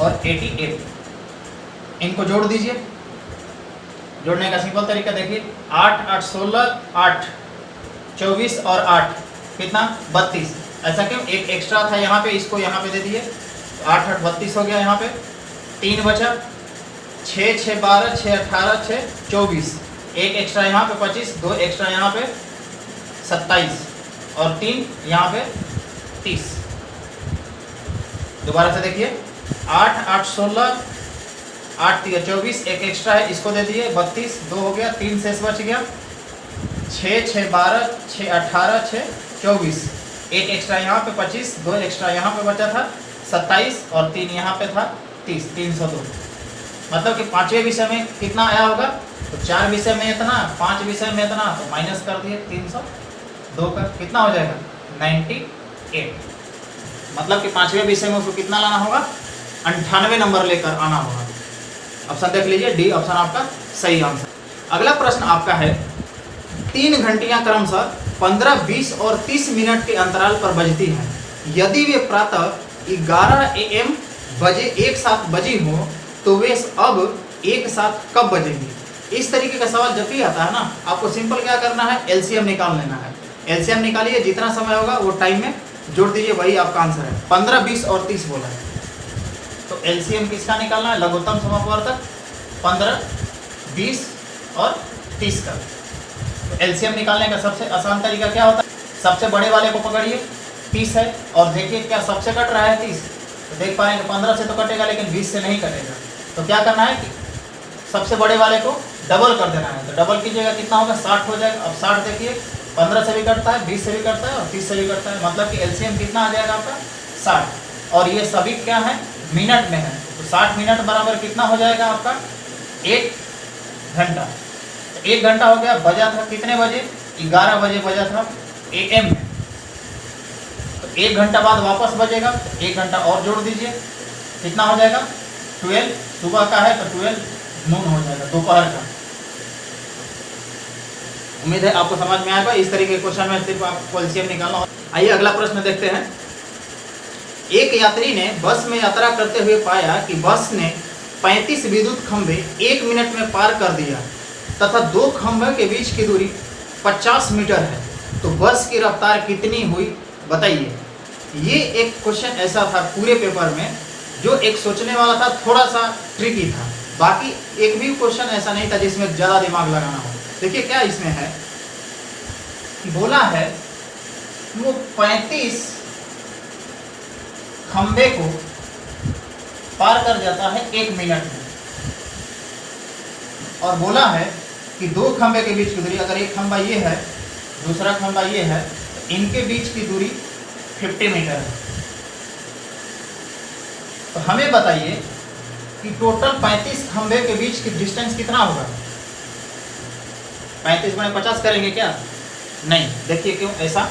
और 88। इनको जोड़ दीजिए। जोड़ने का सिंपल तरीका देखिए, 8 8 16, 8 24 और 8 कितना 32। ऐसा क्यों, एक एक्स्ट्रा था यहाँ पे, इसको यहाँ पे दे दिए, 8 8 32 हो गया। यहाँ पे 3 बचा, 6 6 12, 6 18, 6 24, एक एक्स्ट्रा यहाँ पे 25, 2 एक्स्ट्रा यहाँ पे 27 और 3 यहाँ पे 30। दोबारा से देखिए, 8 8 16, 8 3 24, एक एक्स्ट्रा है इसको दे दिए 32, 2 हो गया, 3 शेष बच गया, 6 6 12, 6 18, 6 24, एक एक्स्ट्रा यहाँ पे 25, 2 एक्स्ट्रा यहाँ पे बचा था 27 और 3 यहाँ पे था 30, 302। मतलब कि 5वें विषय में कितना आया होगा, तो 4 विषय में इतना, 5 विषय में इतना, तो माइनस कर दिए 302 का कितना हो जाएगा 98। मतलब कि 5वें विषय में उसको कितना लाना होगा 98 नंबर लेकर आना होगा। ऑप्शन देख लीजिए, डी ऑप्शन आपका सही आंसर। अगला प्रश्न आपका है, 3 घंटियां क्रमशः 15, 20 और 30 मिनट के अंतराल पर बजती हैं। यदि वे प्रातः 11 AM बजे एक साथ बजी हो तो वे अब एक साथ कब बजेंगी। इस तरीके का सवाल जब भी आता है ना, आपको सिंपल क्या करना है, एलसीएम निकाल लेना है। एलसीएम निकालिए, जितना समय होगा वो टाइम में जोड़ दीजिए, वही आपका आंसर है। 15, 20 और 30 बोला है, तो एलसीएम किसका निकालना है, लघुत्तम समापवर्तक 15, 20 और 30 का। तो एलसीएम निकालने का सबसे आसान तरीका क्या होता है, सबसे बड़े वाले को पकड़िए 30 है, और देखिए क्या सबसे कट रहा है 30, तो देख पाएंगे 15 से तो कटेगा लेकिन 20 से नहीं कटेगा। तो क्या करना है कि सबसे बड़े वाले को डबल कर देना है, तो डबल कीजिएगा कितना होगा 60 हो जाएगा। अब 60 देखिए 15 से भी कटता है, 20 से भी कटता है और 30 से भी कटता है, मतलब कि एलसीएम कितना आ जाएगा आपका 60। और ये सभी क्या है मिनट में है, तो 60 मिनट बराबर कितना हो जाएगा आपका 1 घंटा। 1 घंटा हो गया, बजा था कितने बजे 11 बजे बजा था AM में, तो 1 घंटा बाद वापस बजेगा, 1 घंटा और जोड़ दीजिए कितना हो जाएगा 12, सुबह का है तो 12 नून हो जाएगा, दोपहर का। उम्मीद है आपको समझ में आएगा। इस तरीके के क्वेश्चन में सिर्फ आपको एलसीएम निकालना हो। आइए अगला प्रश्न देखते हैं। एक यात्री ने बस में यात्रा करते हुए पाया कि बस ने 35 विद्युत खंभे 1 मिनट में पार कर दिया तथा 2 खंभे के बीच की दूरी 50 मीटर है, तो बस की रफ्तार कितनी हुई बताइए। ये एक क्वेश्चन ऐसा था पूरे पेपर में जो एक सोचने वाला था, थोड़ा सा ट्रिकी था। बाकी एक भी क्वेश्चन ऐसा नहीं था जिसमें ज़्यादा दिमाग लगाना हो। देखिए क्या इसमें है, बोला है वो 35 खंबे को पार कर जाता है 1 मिनट में, और बोला है कि 2 खंबे के बीच की दूरी, अगर एक खंबा ये है दूसरा खंबा ये है, तो इनके बीच की दूरी 50 मीटर है। तो हमें बताइए कि टोटल 35 खंबे के बीच की डिस्टेंस कितना होगा। 35 गुणे 50 करेंगे क्या, नहीं। देखिए क्यों ऐसा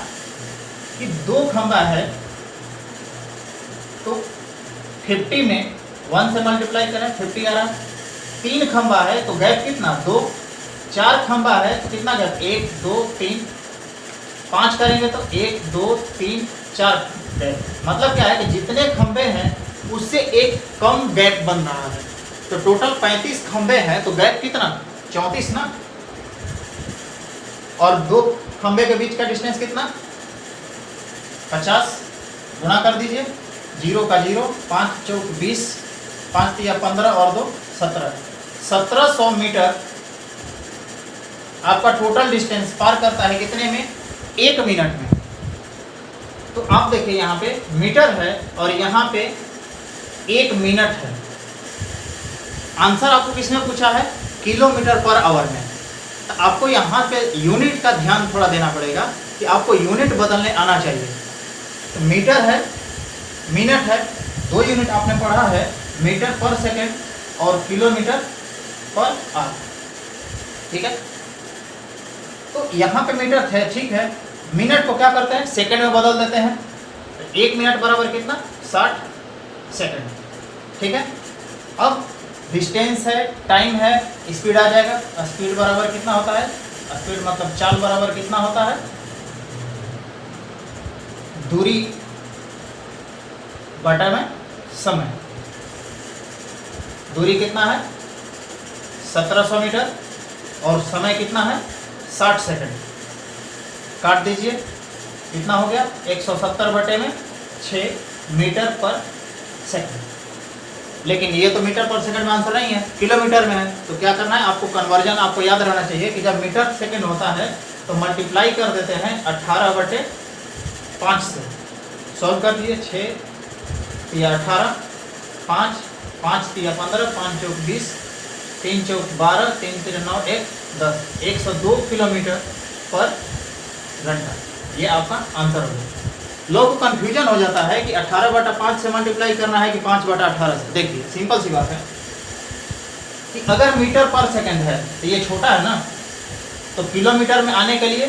कि 2 खंबा है तो 50 में 1 से मल्टीप्लाई करें 50 आ रहा। 3 खंबा है तो गैप कितना 2, 4 खंबा है तो कितना गैप 1 2 3, 5 करेंगे तो 1 2 3 4 गैप। मतलब क्या है कि जितने खंबे हैं उससे एक कम गैप बन रहा है। तो टोटल 35 खंबे हैं तो गैप कितना 34 ना, और 2 खंबे के बीच का डिस्टेंस कितना 50, गुणा कर दीजिए 0 का 0, 5 चौक 20, 5 तिया 15 और 2 17, 1700 मीटर आपका टोटल डिस्टेंस पार करता है कितने में 1 मिनट में। तो आप देखिए यहाँ पे मीटर है और यहाँ पे 1 मिनट है। आंसर आपको किसने पूछा है किलोमीटर पर आवर में। तो आपको यहाँ पे यूनिट का ध्यान थोड़ा देना पड़ेगा कि आपको यूनिट बदलने आना चाहिए। तो मीटर है मिनट है, 2 यूनिट आपने पढ़ा है, मीटर पर सेकेंड और किलोमीटर पर आवर, ठीक है। तो यहाँ पे मीटर है, ठीक है। मिनट को क्या करते हैं सेकंड में बदल देते हैं, तो 1 मिनट बराबर कितना 60 सेकंड, ठीक है। अब डिस्टेंस है, टाइम है, स्पीड आ जाएगा। स्पीड बराबर कितना होता है, स्पीड मतलब चाल बराबर कितना होता है दूरी बटा में समय। दूरी कितना है 1700 मीटर और समय कितना है 60 सेकंड। काट दीजिए कितना हो गया 170 बटे में 6 मीटर पर सेकंड। लेकिन ये तो मीटर पर सेकंड में आंसर नहीं है, किलोमीटर में है। तो क्या करना है आपको कन्वर्जन आपको याद रहना चाहिए कि जब मीटर सेकंड होता है तो मल्टीप्लाई कर देते हैं 18 बटे 5 से। सॉल्व कर दीजिए 6 या 18, 5 5 या 15, 5 चौक 20, 3 चौक 12, 3 3 9 1 10, 102 किलोमीटर पर घंटा। ये आपका आंसर होगा। लोग को कंफ्यूजन हो जाता है कि 18 बटा 5 से मल्टीप्लाई करना है कि 5 बटा 18 से। देखिए सिंपल सी बात है कि अगर मीटर पर सेकंड है तो ये छोटा है ना, तो किलोमीटर में आने के लिए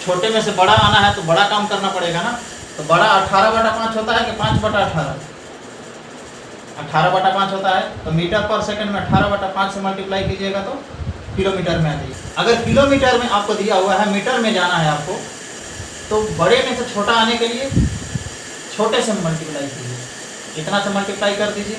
छोटे में से बड़ा आना है तो बड़ा काम करना पड़ेगा ना। तो बड़ा 18 बटा 5 होता है कि 5 बटा 18, 18 बटा 5 होता है। तो मीटर पर सेकंड में 18 बटा 5 से मल्टीप्लाई कीजिएगा तो किलोमीटर में आ जाएगी। अगर किलोमीटर में आपको दिया हुआ है मीटर में जाना है आपको, तो बड़े में से छोटा आने के लिए छोटे से मल्टीप्लाई कीजिए, इतना से मल्टीप्लाई कर दीजिए,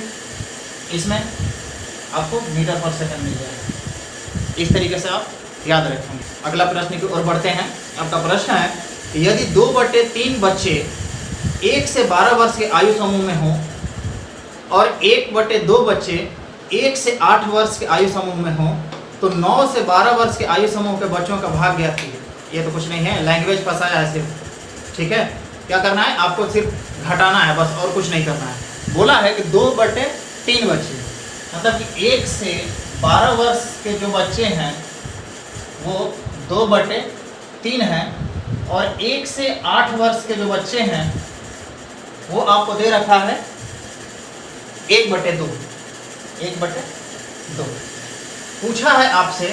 इसमें आपको मीटर पर सेकंड मिल जाएगा। इस तरीके से आप याद रखेंगे। अगला प्रश्न की ओर बढ़ते हैं। आपका प्रश्न है कि यदि 2/3 बच्चे 1 से 12 वर्ष के आयु समूह में हों और 1/2 बच्चे 1 से 8 वर्ष के आयु समूह में हों, तो 9 से 12 वर्ष के आयु समूह के बच्चों का भाग ज्ञात कीजिए। ये तो कुछ नहीं है, लैंग्वेज फंसाया है सिर्फ। ठीक है, क्या करना है आपको, सिर्फ घटाना है बस, और कुछ नहीं करना है। बोला है कि 2/3 बच्चे, मतलब कि 1 से 12 वर्ष के जो बच्चे हैं वो 2/3 हैं, और 1 से 8 वर्ष के जो बच्चे हैं वो आपको दे रखा है 1/2। 1/2 पूछा है आपसे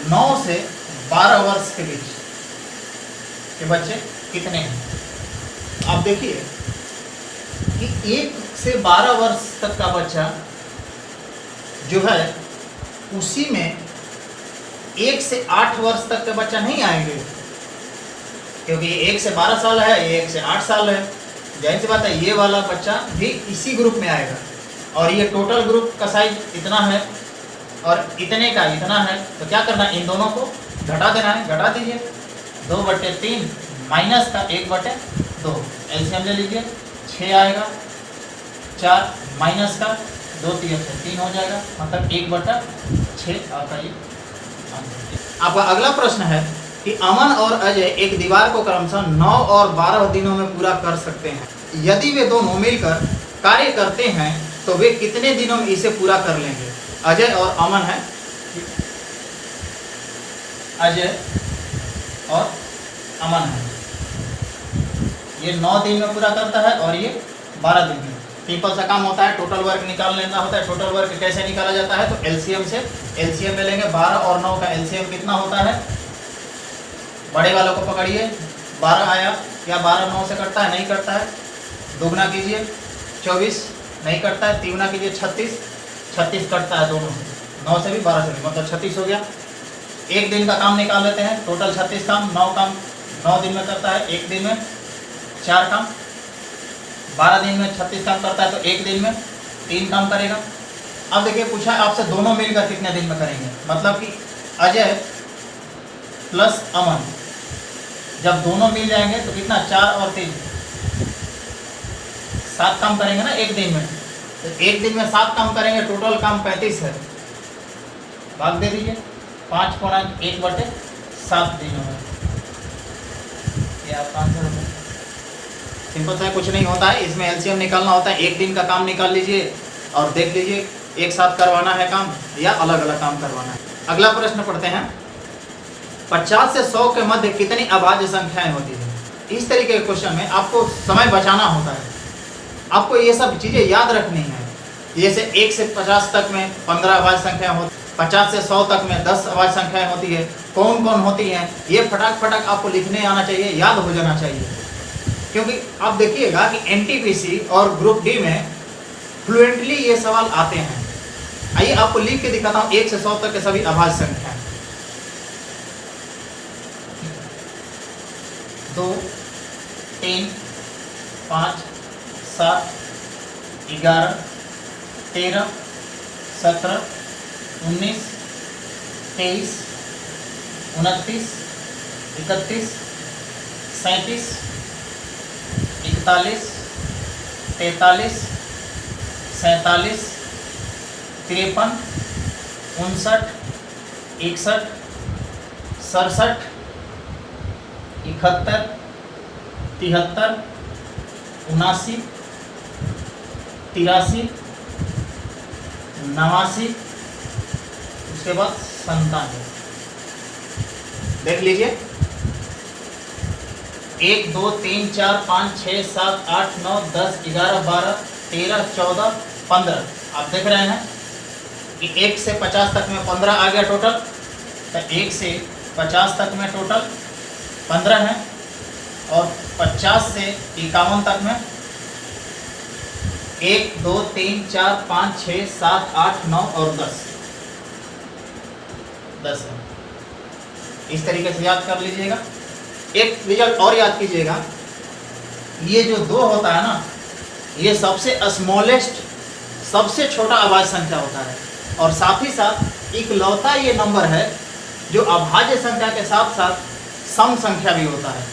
9 से 12 वर्ष के बीच के बच्चे कितने हैं। आप देखिए कि 1 से 12 वर्ष तक का बच्चा जो है उसी में 1 से 8 वर्ष तक के बच्चा नहीं आएंगे, क्योंकि ये 1 से 12 साल है, ये 1 से 8 साल है। जाहिर सी बात है ये वाला बच्चा भी इसी ग्रुप में आएगा, और ये टोटल ग्रुप का साइज इतना है और इतने का इतना है, तो क्या करना है, इन दोनों को घटा देना है। घटा दीजिए, 2/3 माइनस का 1/2, एलसीएम ले लीजिए, 6 आएगा, 4 माइनस का 2 3 से 3 हो जाएगा, मतलब 1/6 आपका ये। आपका अगला प्रश्न है कि अमन और अजय एक दीवार को क्रमशः 9 और 12 दिनों में पूरा कर सकते हैं। यदि वे दोनों मिलकर कार्य करते हैं तो वे कितने दिनों में इसे पूरा कर लेंगे। अजय और अमन है, अजय और अमन है, ये 9 दिन में पूरा करता है और ये 12 दिन में। सिंपल सा काम होता है, टोटल वर्क निकाल लेना होता है। टोटल वर्क कैसे निकाला जाता है, तो एलसीएम से एलसीएम में लेंगे। 12 और 9 का एलसीएम कितना होता है, बड़े वालों को पकड़िए, 12 आया, क्या 12 9 से कटता है, नहीं कटता है, दोगुना कीजिए 24, नहीं कटता है, तिगुना कीजिए 36, 36 कटता है दोनों, 9 से भी 12 से भी, मतलब 36 हो गया। एक दिन का काम निकाल लेते हैं, टोटल 36 काम, 9 काम 9 दिन में करता है, एक दिन में 4 काम, 12 दिन में 36 काम करता है, तो एक दिन में 3 काम करेगा। अब देखिए पूछा है आपसे दोनों मिलकर कितने दिन में करेंगे, मतलब कि अजय प्लस अमन जब दोनों मिल जाएंगे तो कितना, 4 और 3 7 काम करेंगे ना एक दिन में, तो एक दिन में 7 काम करेंगे, टोटल काम 35 है, भाग दे दीजिए, 5/1/7 दिनों में, ये आपका आंसर होगा। सिंपल सा कुछ नहीं होता है, इसमें एलसीएम निकालना होता है। एक दिन का काम निकाल लीजिए और देख लीजिए एक साथ करवाना है काम या अलग अलग काम करवाना है। अगला प्रश्न पढ़ते हैं, 50 से 100 के मध्य कितनी अभाज्य संख्याएं होती है। इस तरीके के क्वेश्चन में आपको समय बचाना होता है, आपको ये सब चीज़ें याद रखनी है। जैसे 1 से 50 तक में 15 अभाज्य संख्या होती, 50 से 100 तक में 10 अभाज्य संख्याएं होती है। कौन कौन होती हैं ये फटाक फटाक आपको लिखने आना चाहिए, याद हो जाना चाहिए, क्योंकि आप देखिएगा कि एनटीपीसी और ग्रुप डी में फ्लुएंटली ये सवाल आते हैं। आइए आपको लिख के दिखाता हूँ 1 से 100 तक के सभी अभाज्य संख्याएं। 2 3 5 7 11 13 17 19 23 29 31 37 41 43 47 53 59 61 67 71 73 79 83 89, उसके बाद 97। देख लीजिए 1 2 3 4 5 6 7 8 9 10 11 12 13 14 15। आप देख रहे हैं कि 1 से 50 तक में 15 आ गया टोटल, तो 1 से 50 तक में टोटल 15 है, और 50 से 51 तक में 1 2 3 4 5 6 7 8 9 और 10 है। इस तरीके से याद कर लीजिएगा। एक रिजल्ट और याद कीजिएगा, ये जो 2 होता है ना, ये सबसे स्मॉलेस्ट, सबसे छोटा अभाज्य संख्या होता है, और साथ ही साथ इकलौता ये नंबर है जो अभाज्य संख्या के साथ साथ सम संख्या भी होता है।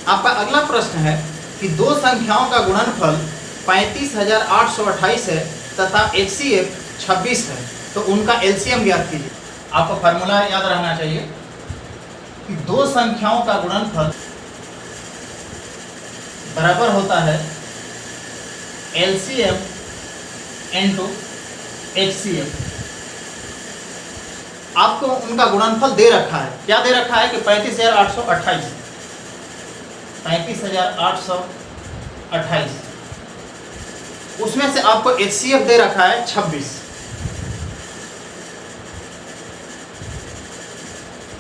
आपका अगला प्रश्न है कि 2 संख्याओं का गुणनफल 35,828 है तथा HCF 26 है, तो उनका एलसीएम ज्ञात कीजिए। आपको फार्मूला याद रहना चाहिए कि 2 संख्याओं का गुणनफल बराबर होता है LCM इंटू HCF। आपको उनका गुणनफल दे रखा है, क्या दे रखा है कि 35,828, 35,828, उसमें से आपको HCF दे रखा है 26।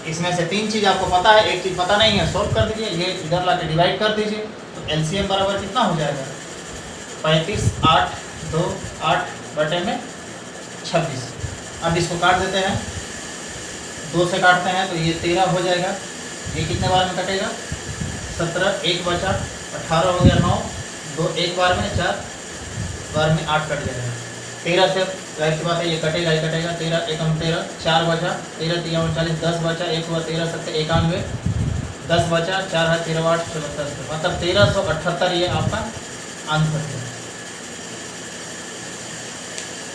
इसमें से 3 चीज आपको पता है, एक चीज पता नहीं है, सॉल्व कर दीजिए, ये इधर लाके डिवाइड कर दीजिए, तो LCM बराबर कितना हो जाएगा 35,828 बटे में 26। अब इसको काट देते हैं, 2 से काटते हैं तो ये 13 हो जाएगा। ये कितने बार में कटेगा 17, 1 बचा, 18 हो गया 9, 2 एक बार में, 4 बार में 8 कट जाएगा। 13 से जाहिर सी बात है ये कटेगा ही कटेगा, 13 एकम 13, 4 बचा, 13 3 39, 10 बचा, 1 हुआ 13 7 91, 10 बचा, 4 है 13 8 16, मतलब 1378 ये आपका आंसर है।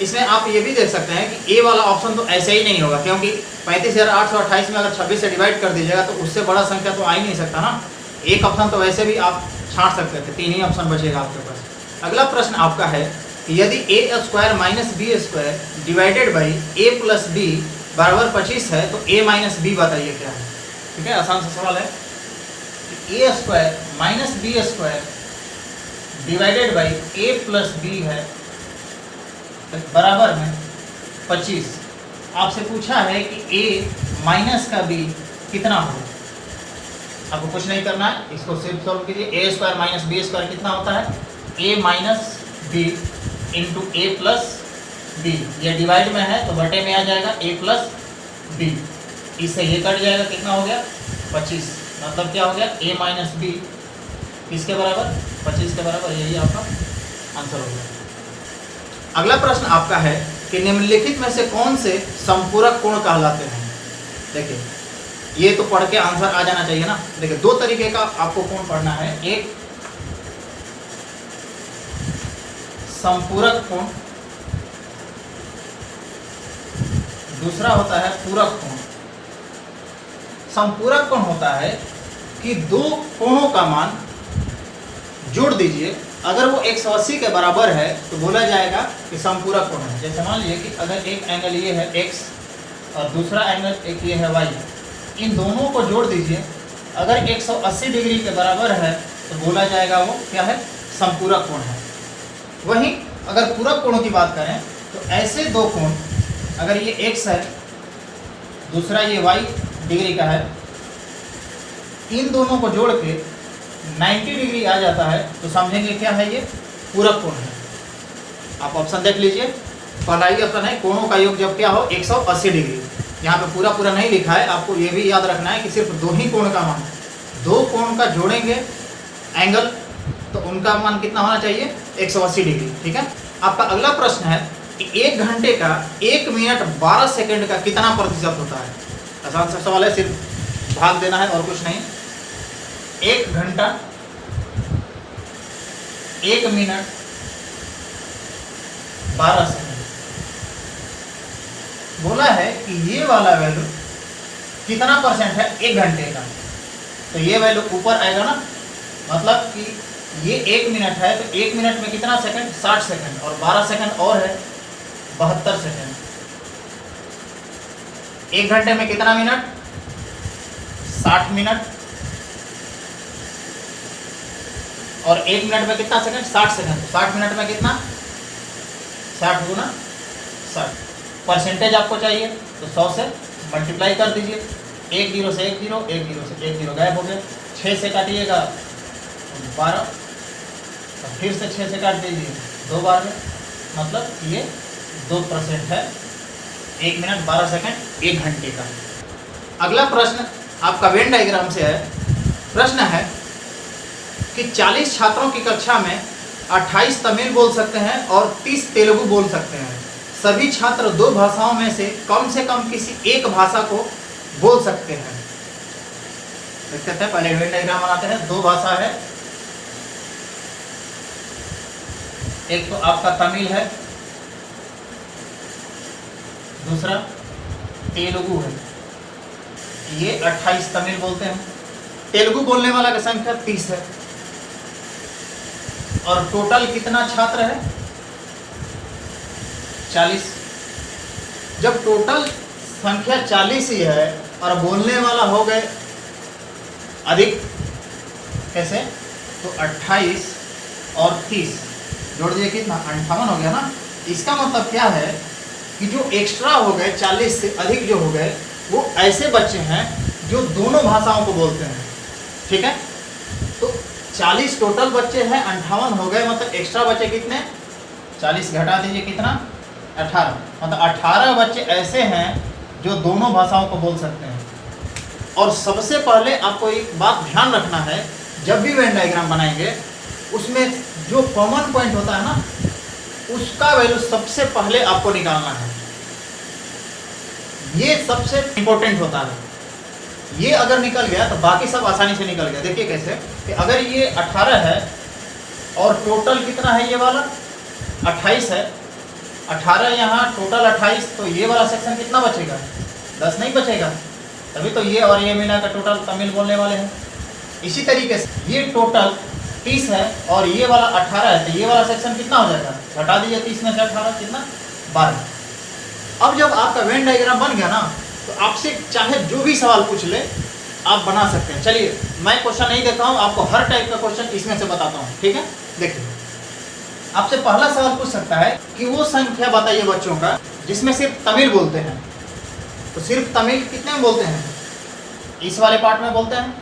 इसमें आप ये भी देख सकते हैं कि ए वाला ऑप्शन तो ऐसे ही नहीं होगा, क्योंकि 35,828 में अगर 26 से डिवाइड कर दीजिएगा तो उससे बड़ा संख्या तो आ ही नहीं सकता ना। एक ऑप्शन तो वैसे भी आप छांट सकते थे, 3 ही ऑप्शन बचेगा आपके पास। अगला प्रश्न आपका है कि यदि a² minus b² divided by a plus b बराबर 25 है तो a माइनस b बताइए क्या है। ठीक है, आसान सा सवाल है कि a² minus b² divided by a plus b है बराबर में 25। आपसे पूछा है कि a माइनस का b कितना हो। आपको कुछ नहीं करना है, इसको सिर्फ सॉल्व कीजिए। a² माइनस b² कितना होता है a minus b into a plus b। ये डिवाइड में है तो बटे में आ जाएगा a प्लस b, इससे ये कट जाएगा, कितना हो गया 25। मतलब क्या हो गया a माइनस b किसके बराबर 25 के बराबर। यही आपका आंसर हो गया। अगला प्रश्न आपका है कि निम्नलिखित में से कौन से संपूरक कोण कहलाते हैं। देखिए ये तो पढ़ के आंसर आ जाना चाहिए ना। देखिए 2 तरीके का आपको कोण पढ़ना है, एक संपूरक कोण, दूसरा होता है पूरक कोण। संपूरक कोण होता है कि 2 कोणों का मान जोड़ दीजिए, अगर वो 180 के बराबर है तो बोला जाएगा कि संपूरक कोण है। जैसे मान लीजिए कि अगर एक एंगल ये है x और दूसरा एंगल एक ये है y, इन दोनों को जोड़ दीजिए, अगर 180 डिग्री के बराबर है तो बोला जाएगा वो क्या है संपूरक कोण है। वहीं अगर पूरक कोणों की बात करें तो ऐसे 2 कोण, अगर ये x है दूसरा ये y डिग्री का है, इन दोनों को जोड़ के 90 डिग्री आ जाता है तो समझेंगे क्या है ये पूरक कोण है। आप ऑप्शन देख लीजिए, पहला ही ऑप्शन है कोणों का योग जब क्या हो 180 डिग्री। यहाँ पे पूरा पूरा नहीं लिखा है, आपको ये भी याद रखना है कि सिर्फ 2 ही कोण का मान, 2 कोण का जोड़ेंगे एंगल तो उनका मान कितना होना चाहिए 180 डिग्री। ठीक है। आपका अगला प्रश्न है कि 1 घंटे का 1 मिनट 12 सेकंड का कितना प्रतिशत होता है। आसान सा सवाल है, सिर्फ भाग देना है और कुछ नहीं। 1 घंटा 1 मिनट 12 सेकंड बोला है कि ये वाला वैल्यू कितना परसेंट है 1 घंटे का, तो ये वैल्यू ऊपर आएगा ना। मतलब कि ये 1 मिनट है तो 1 मिनट में कितना सेकंड 60 सेकंड, और 12 सेकंड और है 72 सेकंड। 1 घंटे में कितना मिनट 60 मिनट, और 1 मिनट में कितना सेकंड 60 सेकंड। 60 मिनट में कितना 60 गुना 60। परसेंटेज आपको चाहिए तो 100 से मल्टीप्लाई कर दीजिए। 1 0 से 1 0, 1 0 से 1 0 गायब हो गया। 6 से काटिएगा 12, और फिर से 6 से काट दीजिए 2 बार में, मतलब ये 2% है 1 मिनट 12 सेकंड 1 घंटे का। अगला प्रश्न आपका वेन डायग्राम से है। प्रश्न है कि 40 छात्रों की कक्षा में 28 तमिल बोल सकते हैं और 30 तेलुगु बोल सकते हैं। सभी छात्र 2 भाषाओं में से कम किसी एक भाषा को बोल सकते हैं। देख सकते हैं, पहले वेन डायग्राम बनाते हैं। 2 भाषा है, एक तो आपका तमिल है, दूसरा तेलुगु है। ये 28 तमिल बोलते हैं, तेलुगु बोलने वाला की संख्या 30 है। और टोटल कितना छात्र है? 40। जब टोटल संख्या 40 ही है और बोलने वाला हो गए अधिक, कैसे? तो 28 और 30 जोड़ दिए, कितना? 58 हो गया ना। इसका मतलब क्या है कि जो एक्स्ट्रा हो गए 40 से अधिक जो हो गए वो ऐसे बच्चे हैं जो दोनों भाषाओं को बोलते हैं। ठीक है, तो 40 टोटल बच्चे हैं, 58 हो गए, मतलब एक्स्ट्रा बच्चे कितने? 40 घटा दीजिए, कितना? 18। मतलब 18 बच्चे ऐसे हैं जो दोनों भाषाओं को बोल सकते हैं। और सबसे पहले आपको एक बात ध्यान रखना है, जब भी वेन डायग्राम बनाएंगे उसमें जो कॉमन पॉइंट होता है ना, उसका वैल्यू सबसे पहले आपको निकालना है। ये सबसे इंपॉर्टेंट होता है। ये अगर निकल गया तो बाकी सब आसानी से निकल गया। देखिए कैसे कि अगर ये 18 है और टोटल कितना है, ये वाला 28 है, 18 यहाँ टोटल 28, तो ये वाला सेक्शन कितना बचेगा? 10 नहीं बचेगा, तभी तो ये और ये मिलाकर टोटल तमिल बोलने वाले हैं। इसी तरीके से ये टोटल 30 है और ये वाला 18 है, तो ये वाला सेक्शन कितना हो जाएगा? घटा दीजिए 30 में से 18, कितना? 12। अब जब आपका वेन डायग्राम बन गया ना, तो आपसे चाहे जो भी सवाल पूछ ले आप बना सकते हैं। चलिए मैं क्वेश्चन नहीं देता हूँ, आपको हर टाइप का क्वेश्चन इसमें से बताता हूँ। ठीक है, देखिए आपसे पहला सवाल पूछ सकता है कि वो संख्या बताइए बच्चों का जिसमें सिर्फ तमिल बोलते हैं। तो सिर्फ तमिल कितने में बोलते हैं? इस वाले पार्ट में बोलते हैं,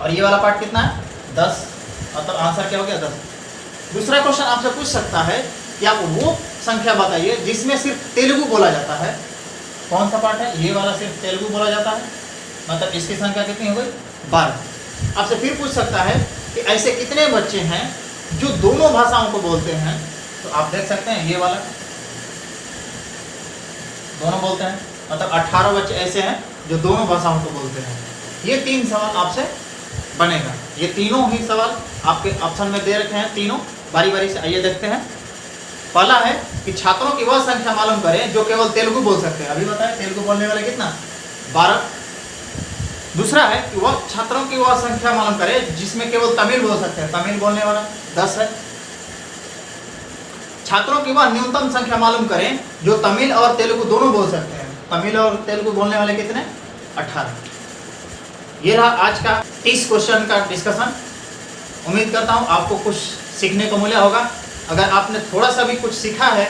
और ये वाला पार्ट कितना है? 10। मतलब आंसर क्या हो गया? 10। दूसरा क्वेश्चन आपसे पूछ सकता है कि आप वो संख्या बताइए जिसमें सिर्फ तेलुगु बोला जाता है। कौन सा पार्ट है? ये वाला सिर्फ तेलुगु बोला जाता है, मतलब इसकी संख्या कितनी हो गई? 12। आपसे फिर पूछ सकता है कि ऐसे कितने बच्चे हैं जो दोनों भाषाओं को बोलते हैं। तो आप देख सकते हैं ये वाला दोनों बोलते हैं, मतलब 18 बच्चे ऐसे हैं जो दोनों भाषाओं को बोलते हैं। ये 3 सवाल आपसे बनेगा। ये तीनों ही सवाल आपके ऑप्शन में दे रखे हैं, तीनों बारी बारी से। आइए देखते हैं। पहला है कि छात्रों की वह संख्या मालूम करें जो केवल तेलुगु बोल सकते हैं। अभी बताएं तेलुगु बोलने वाले कितना? 12। दूसरा है कि वह छात्रों की वह संख्या मालूम करें जिसमें केवल तमिल बोल सकते हैं। तमिल बोलने वाला 10 है। छात्रों की वह न्यूनतम संख्या मालूम करें जो तमिल और तेलुगु दोनों बोल सकते हैं। तमिल और तेलुगु बोलने वाले कितने? 18। ये रहा आज का 30 क्वेश्चन का डिस्कशन। उम्मीद करता हूँ आपको कुछ सीखने को मिला होगा। अगर आपने थोड़ा सा भी कुछ सीखा है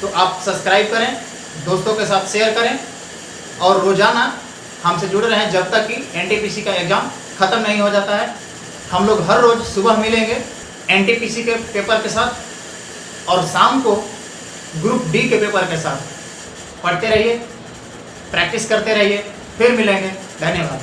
तो आप सब्सक्राइब करें, दोस्तों के साथ शेयर करें और रोज़ाना हमसे जुड़े रहें जब तक कि एनटीपीसी का एग्ज़ाम ख़त्म नहीं हो जाता है। हम लोग हर रोज़ सुबह मिलेंगे एनटीपीसी के पेपर के साथ और शाम को ग्रुप डी के पेपर के साथ। पढ़ते रहिए, प्रैक्टिस करते रहिए, फिर मिलेंगे। धन्यवाद।